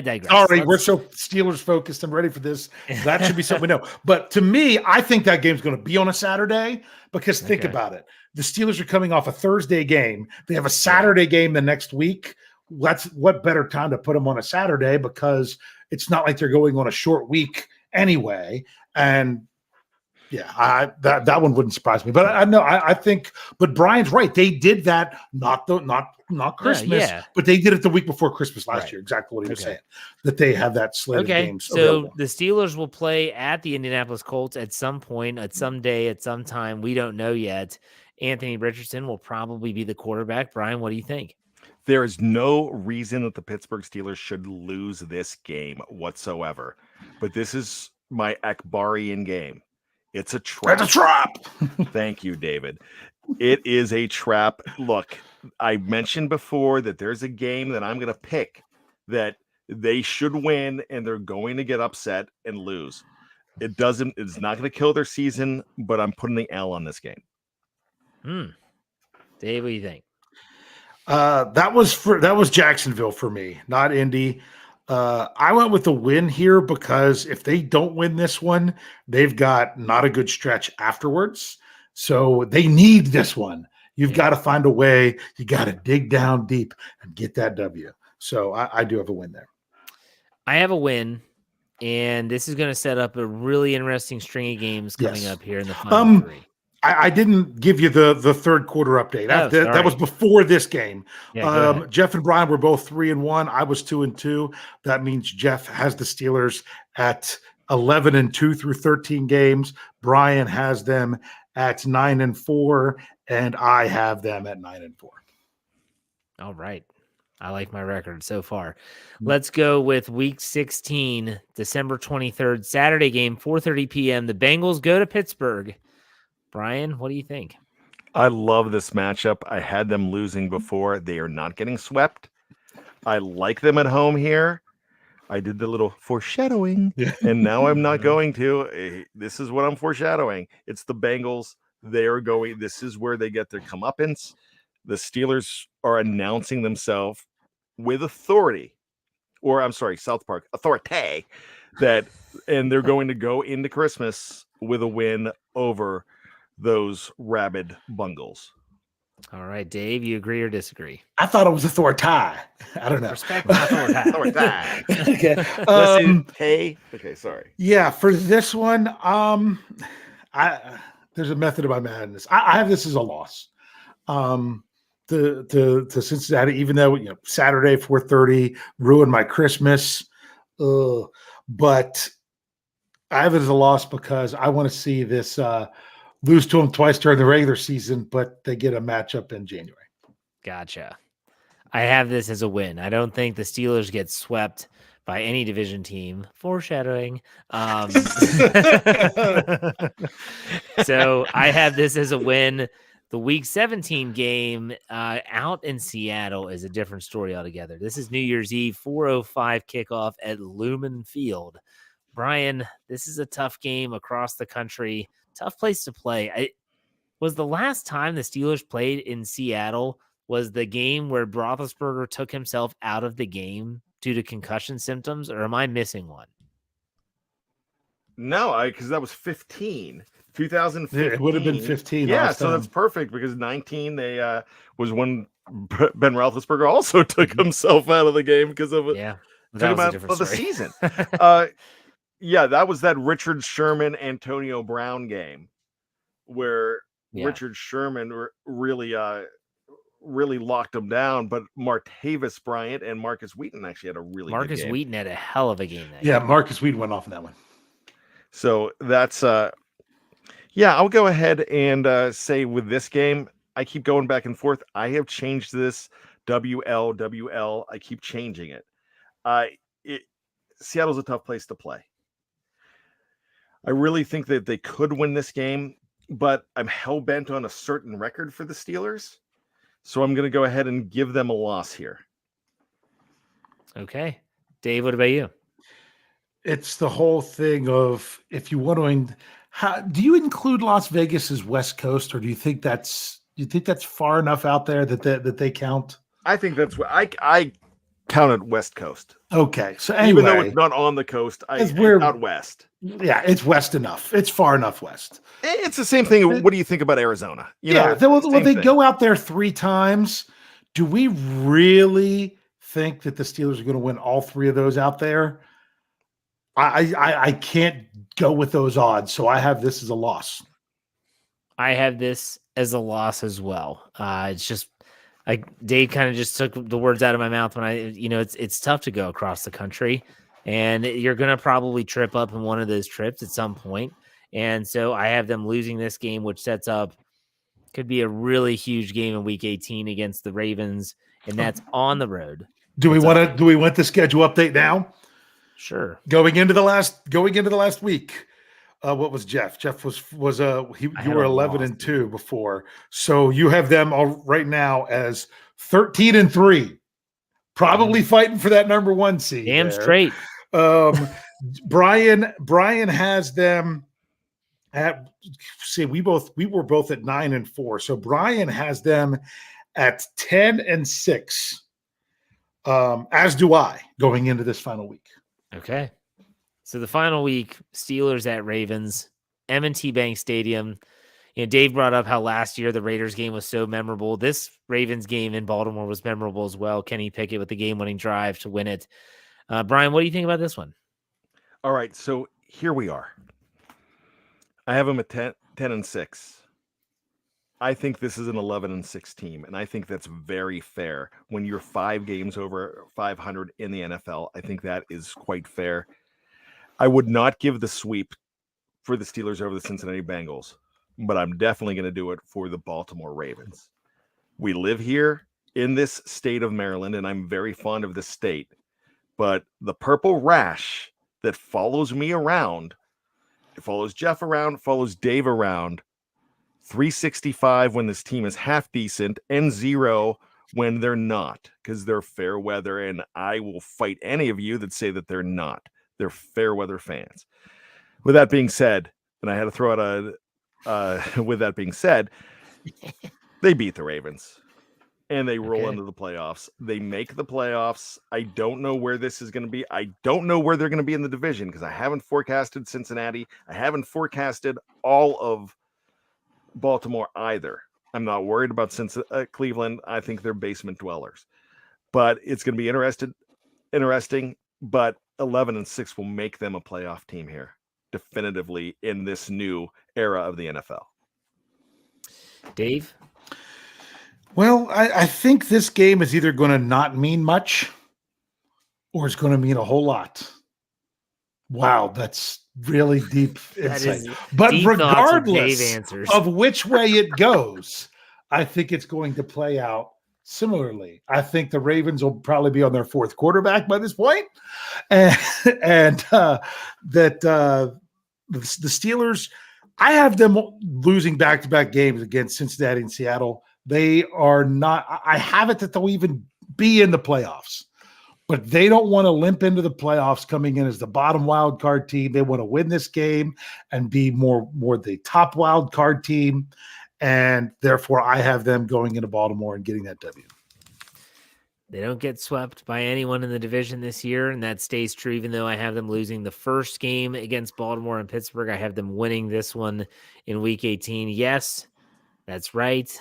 digress. Sorry, we're so Steelers focused. I'm ready for this. That should be something we know. But to me, I think that game's going to be on a Saturday because think about it. The Steelers are coming off a Thursday game. They have a Saturday game the next week. What better time to put them on a Saturday, because it's not like they're going on a short week anyway. And Yeah, that one wouldn't surprise me. But I think, but Brian's right. They did that not Christmas, yeah. but they did it the week before Christmas last Right. year. Exactly what he was Okay. saying. That they have that slate of games. So available. the Steelers will play at the Indianapolis Colts at some point, at some day, at some time. We don't know yet. Anthony Richardson will probably be the quarterback. Brian, what do you think? There is no reason that the Pittsburgh Steelers should lose this game whatsoever. But this is my Akbarian game. It's a trap. It's a trap. Thank you, David. It is a trap. Look, I mentioned before that there's a game that I'm going to pick that they should win, and they're going to get upset and lose. It's not going to kill their season, but I'm putting the L on this game. Dave, what do you think? That was Jacksonville for me, not Indy. I went with the win here because if they don't win this one, they've got not a good stretch afterwards. So they need this one. You've got to find a way. You got to dig down deep and get that W. So I do have a win there. I have a win, and this is going to set up a really interesting string of games coming up here in the final three. I didn't give you the third quarter update. That was before this game. Yeah, Jeff and Brian were both 3-1. I was 2-2. That means Jeff has the Steelers at 11-2 through 13 games. Brian has them at 9-4, and I have them at 9-4. All right. I like my record so far. Let's go with week 16, December 23rd, Saturday game, 4:30 p.m. The Bengals go to Pittsburgh. Brian, what do you think? I love this matchup. I had them losing before. They are not getting swept. I like them at home here. I did the little foreshadowing, and now I'm not going to. This is what I'm foreshadowing. It's the Bengals. They are going. This is where they get their comeuppance. The Steelers are announcing themselves with authority, or I'm sorry, South Park authority, and they're going to go into Christmas with a win over those rabid Bungles. All right, Dave, you agree or disagree? I thought it was authority. I don't know. Respect my authority. Okay. Hey. Okay, sorry. Yeah, for this one, there's a method of my madness. I have this as a loss. To Cincinnati, even though Saturday 4:30 ruined my Christmas, but I have it as a loss because I want to see this lose to them twice during the regular season, but they get a matchup in January. Gotcha. I have this as a win. I don't think the Steelers get swept by any division team. Foreshadowing. So I have this as a win. The week 17 game out in Seattle is a different story altogether. This is New Year's Eve, 4:05 kickoff at Lumen Field. Brian, this is a tough game across the country. Tough place to play. Was the last time the Steelers played in Seattle was the game where Roethlisberger took himself out of the game due to concussion symptoms, or am I missing one? No, because that was 2015. It would have been 15. Yeah, so that's perfect because 19 they was when Ben Roethlisberger also took himself out of the game because of took him out of the season. Yeah, that was that Richard Sherman Antonio Brown game where Richard Sherman really locked him down, but Martavis Bryant and Marcus Wheaton actually had a really good game. Wheaton had a hell of a game that game. Game. Marcus Wheaton went off in that one. So that's I'll go ahead and say with this game, I keep going back and forth. I have changed this WL. I keep changing it. Seattle's a tough place to play. I really think that they could win this game, but I'm hell-bent on a certain record for the Steelers. So I'm going to go ahead and give them a loss here. Okay. Dave, what about you? It's the whole thing of if you want to do you include Las Vegas as West Coast, or do you think that's far enough out there that they count? I think that's what I count it West Coast. Okay. So anyway, even though it's not on the coast, it's out west. Yeah, it's west enough. It's far enough west. It's the same thing. What do you think about Arizona? They go out there 3 times. Do we really think that the Steelers are going to win all 3 of those out there? I can't go with those odds. So I have this as a loss. I have this as a loss as well. It's just like Dave kind of just took the words out of my mouth when it's tough to go across the country, and you're going to probably trip up in one of those trips at some point. And so I have them losing this game, which sets up could be a really huge game in week 18 against the Ravens, and that's on the road. Do we want the schedule update now? Sure. Going into the last week. What was Jeff? Jeff was you were 11-2 before. So you have them all right now as 13-3. Probably fighting for that number 1 seed. Damn there. Straight. Brian has them at we were both at 9-4. So Brian has them at 10-6. As do I going into this final week. Okay. So the final week, Steelers at Ravens, M&T Bank Stadium. Dave brought up how last year the Raiders game was so memorable. This Ravens game in Baltimore was memorable as well. Kenny Pickett with the game-winning drive to win it. Brian, what do you think about this one? All right, so here we are. I have them at 10-6. I think this is an 11-6 team, and I think that's very fair. When you're 5 games over 500 in the NFL, I think that is quite fair. I would not give the sweep for the Steelers over the Cincinnati Bengals, but I'm definitely going to do it for the Baltimore Ravens. We live here in this state of Maryland, and I'm very fond of this state, but the purple rash that follows me around, it follows Jeff around, follows Dave around, 365 when this team is half decent, and 0 when they're not, because they're fair weather, and I will fight any of you that say that they're not. They're fair weather fans. With that being said, and I had to throw out with that being said, they beat the Ravens and they roll into the playoffs. They make the playoffs. I don't know where this is going to be. I don't know where they're going to be in the division because I haven't forecasted Cincinnati. I haven't forecasted all of Baltimore either. I'm not worried about Cleveland. I think they're basement dwellers, but it's going to be interesting, but 11-6 will make them a playoff team here, definitively in this new era of the NFL. Dave? Well, I think this game is either going to not mean much or it's going to mean a whole lot. Wow, that's really deep insight. But deep regardless of which way it goes, I think it's going to play out similarly. I think the Ravens will probably be on their 4th quarterback by this point, and the Steelers, I have them losing back-to-back games against Cincinnati and Seattle. They are not. I have it that they'll even be in the playoffs, but they don't want to limp into the playoffs coming in as the bottom wild card team. They want to win this game and be more the top wild card team. And therefore, I have them going into Baltimore and getting that W. They don't get swept by anyone in the division this year, and that stays true, even though I have them losing the first game against Baltimore and Pittsburgh. I have them winning this one in Week 18. Yes, that's right.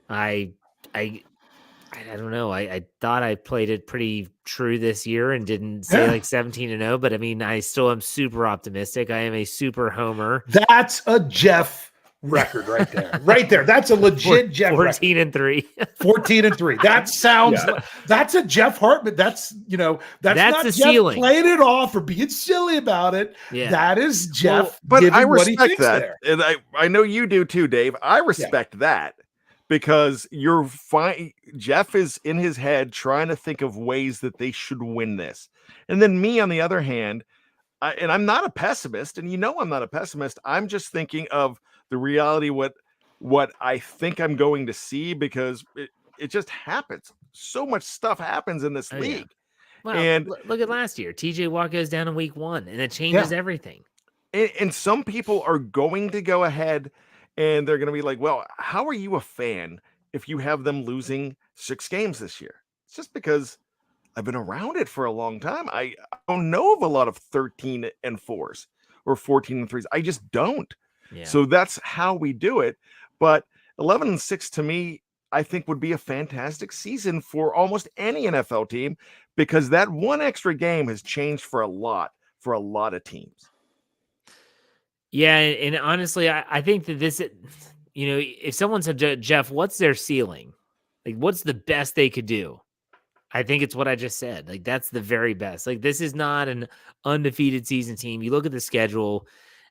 I don't know. I thought I played it pretty true this year and didn't say like 17-0, but I mean, I still am super optimistic. I am a super homer. That's a Jeff record right there. Right there. That's a legit Jeff 14-3. 14-3. That sounds that's a Jeff Hartman. That's not the Jeff ceiling. Playing it off or being silly about it. Yeah. That is Jeff. But I respect that. There. And I know you do too, Dave. I respect that because you're fine. Jeff is in his head trying to think of ways that they should win this. And then me, on the other hand, and I'm not a pessimist, and I'm not a pessimist. I'm just thinking of the reality, what I think I'm going to see, because it just happens. So much stuff happens in this league. Yeah. Well, and look at last year. TJ Watt goes down in week 1, and it changes everything. And some people are going to go ahead and they're going to be like, well, how are you a fan if you have them losing 6 games this year? It's just because I've been around it for a long time. I don't know of a lot of 13-4s or 14-3s. I just don't. Yeah. So that's how we do it. But 11-6 to me, I think would be a fantastic season for almost any NFL team, because that one extra game has changed for a lot of teams. Yeah, and honestly, I think that this, if someone said, Jeff, what's their ceiling? Like, what's the best they could do? I think it's what I just said. Like, that's the very best. Like, this is not an undefeated season team. You look at the schedule,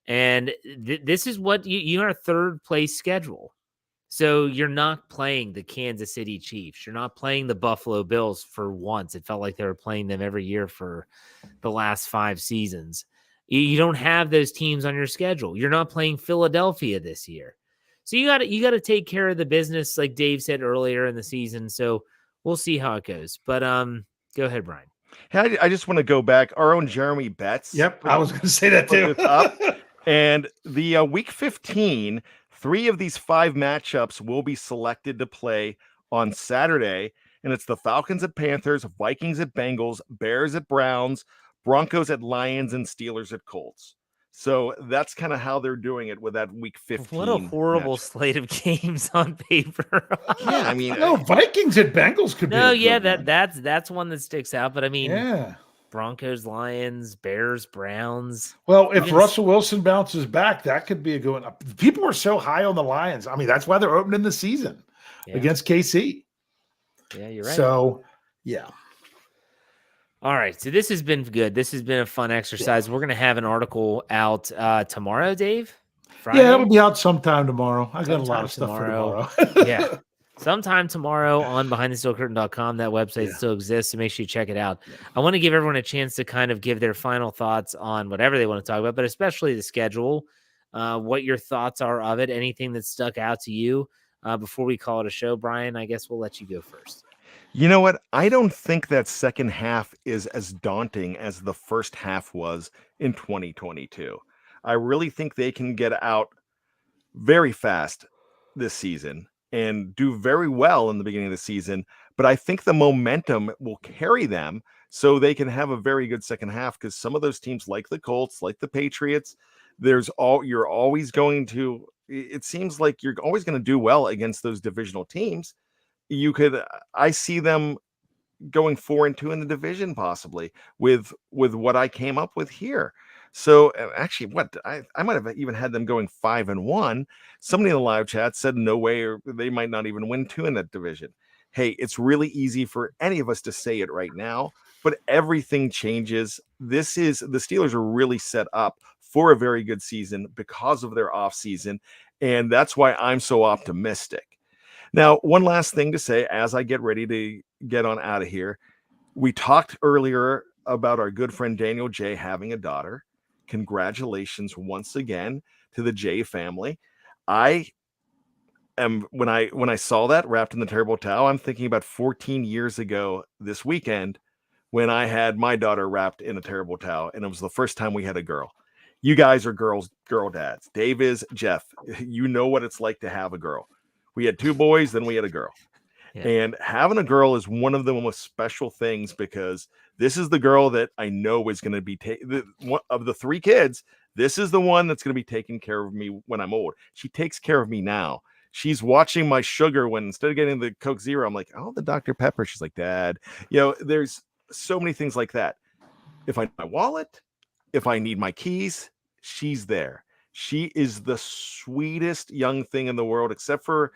and this is what you're a third place schedule. So you're not playing the Kansas City Chiefs. You're not playing the Buffalo Bills for once. It felt like they were playing them every year for the last 5 seasons. You don't have those teams on your schedule. You're not playing Philadelphia this year. So you got to take care of the business, like Dave said earlier in the season. So we'll see how it goes. But go ahead, Brian. Hey, I just want to go back. Our own Jeremy Betts. Yep, I was going to say that too. And the week 15, 3 of these 5 matchups will be selected to play on Saturday. And it's the Falcons at Panthers, Vikings at Bengals, Bears at Browns, Broncos at Lions, and Steelers at Colts. So that's kind of how they're doing it with that week 15. What a horrible matchup. slate of games on paper. Yeah, I mean, no, Vikings at Bengals could be. No, yeah, that's one that sticks out. But I mean, yeah. Broncos, Lions, Bears, Browns. Well, if Russell Wilson bounces back, that could be a good one. People were so high on the Lions. I mean, that's why they're opening the season against KC. Yeah, you're right. So, yeah. All right. So this has been good. This has been a fun exercise. We're going to have an article out tomorrow, Dave? Friday? Yeah, it'll be out sometime tomorrow. I got a lot of stuff tomorrow. For tomorrow. Yeah. Sometime tomorrow on behindthesteelcurtain.com. That website still exists, so make sure you check it out. I want to give everyone a chance to kind of give their final thoughts on whatever they want to talk about, but especially the schedule, what your thoughts are of it, anything that stuck out to you before we call it a show. Brian, I guess we'll let you go first. You know what? I don't think that second half is as daunting as the first half was in 2022. I really think they can get out very fast this season and do very well in the beginning of the season. But I think the momentum will carry them so they can have a very good second half, because some of those teams like the Colts, like the Patriots, you're always going to, it seems like you're always going to do well against those divisional teams. I see them going 4-2 in the division, possibly with what I came up with here. So actually, I might have even had them going 5-1. Somebody in the live chat said no way, or they might not even win 2 in that division. Hey, it's really easy for any of us to say it right now, but everything changes. The Steelers are really set up for a very good season because of their off season, and that's why I'm so optimistic. Now, one last thing to say as I get ready to get on out of here. We talked earlier about our good friend Daniel J having a daughter. Congratulations once again to the J family. When I saw that wrapped in the terrible towel, I'm thinking about 14 years ago this weekend when I had my daughter wrapped in a terrible towel, and it was the first time we had a girl. You guys are girl dads. Dave is, Jeff. You know what it's like to have a girl. We had 2 boys, then we had a girl. Yeah. And having a girl is one of the most special things, because this is the girl that I know is going to be one of the 3 kids. This is the one that's going to be taking care of me when I'm old. She takes care of me now. She's watching my sugar when instead of getting the Coke Zero, I'm like, oh, the Dr. Pepper. She's like, Dad. There's so many things like that. If I need my wallet, if I need my keys, she's there. She is the sweetest young thing in the world, except for,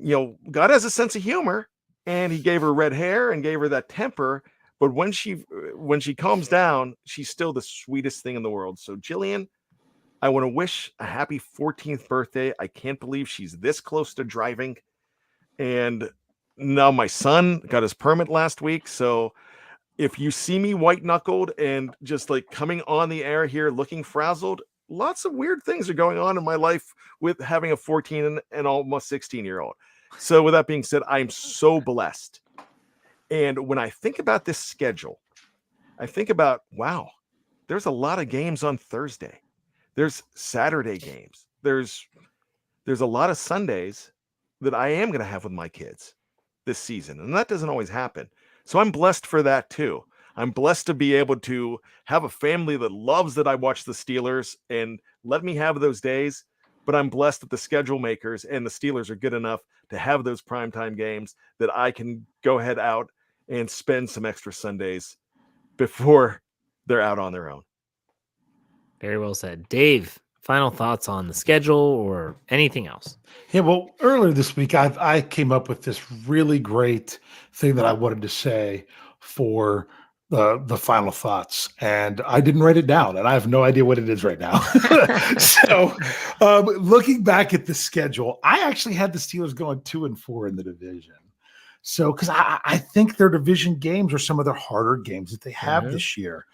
God has a sense of humor, and he gave her red hair and gave her that temper. But when she calms down, she's still the sweetest thing in the world. So Jillian, I want to wish a happy 14th birthday. I can't believe she's this close to driving. And now my son got his permit last week. So if you see me white knuckled and just like coming on the air here looking frazzled, lots of weird things are going on in my life with having a 14 and almost 16-year-old. So with that being said, I'm so blessed. And when I think about this schedule, I think about, wow, there's a lot of games on Thursday. There's Saturday games. There's a lot of Sundays that I am going to have with my kids this season. And that doesn't always happen. So I'm blessed for that too. I'm blessed to be able to have a family that loves that I watch the Steelers and let me have those days. But I'm blessed that the schedule makers and the Steelers are good enough to have those primetime games that I can go ahead out and spend some extra Sundays before they're out on their own. Very well said. Dave, final thoughts on the schedule or anything else? Yeah, well, earlier this week, I came up with this really great thing that I wanted to say for the final thoughts, and I didn't write it down, and I have no idea what it is right now. So, looking back at the schedule, I actually had the Steelers going 2-4 in the division. So, because I think their division games are some of their harder games that they have this year.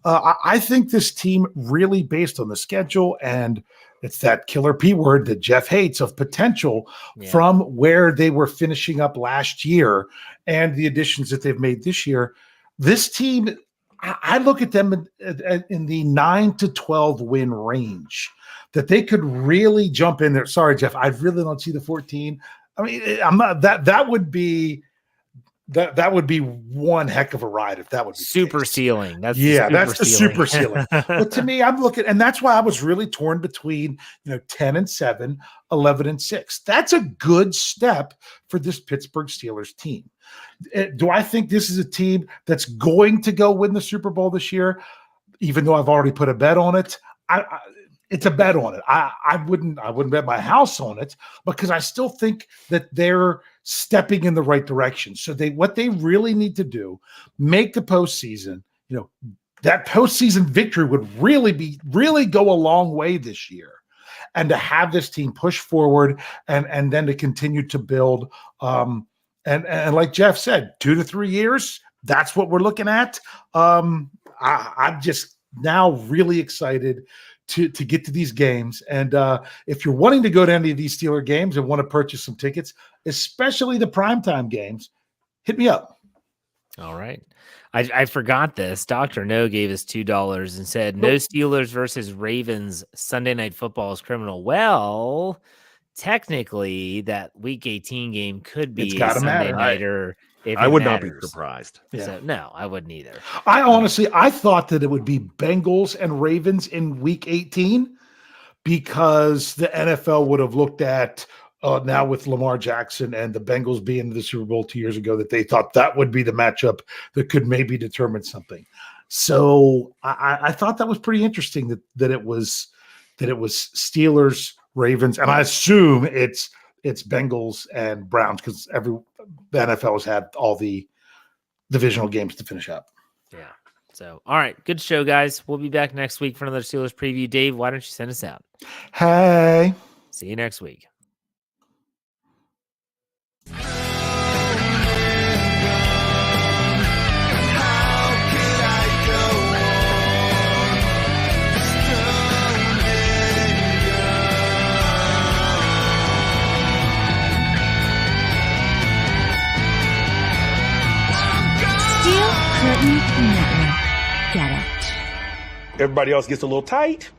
I think this team really, based on the schedule, and it's that killer P word that Jeff hates, of potential from where they were finishing up last year and the additions that they've made this year. This team, I look at them in the 9-12 win range, that they could really jump in there. Sorry, Jeff, I really don't see the 14. I mean, I'm not that would be one heck of a ride if that would be super ceiling. That's the super ceiling. But to me, I'm looking, and that's why I was really torn between 10-7, 11-6. That's a good step for this Pittsburgh Steelers team. Do I think this is a team that's going to go win the Super Bowl this year? Even though I've already put a bet on it, it's a bet on it. I wouldn't bet my house on it, because I still think that they're stepping in the right direction. So what they really need to do, make the postseason. That postseason victory would really go a long way this year, and to have this team push forward and then to continue to build. And like Jeff said, 2 to 3 years. That's what we're looking at. I'm just now really excited to get to these games. And if you're wanting to go to any of these Steeler games and want to purchase some tickets, especially the primetime games, hit me up. All right. I forgot this. Dr. No gave us $2 and said, no Steelers versus Ravens Sunday Night Football is criminal. Well, technically, that Week 18 game could be a Sunday nighter. I would not be surprised. Yeah. So, no, I wouldn't either. I thought that it would be Bengals and Ravens in Week 18, because the NFL would have looked at now with Lamar Jackson and the Bengals being in the Super Bowl 2 years ago, that they thought that would be the matchup that could maybe determine something. So I thought that was pretty interesting that it was Steelers, Ravens, and I assume it's Bengals and Browns, because the NFL has had all the divisional games to finish up. Yeah. So, all right. Good show, guys. We'll be back next week for another Steelers preview. Dave, why don't you send us out? Hey. See you next week. Network. Get it. Everybody else gets a little tight.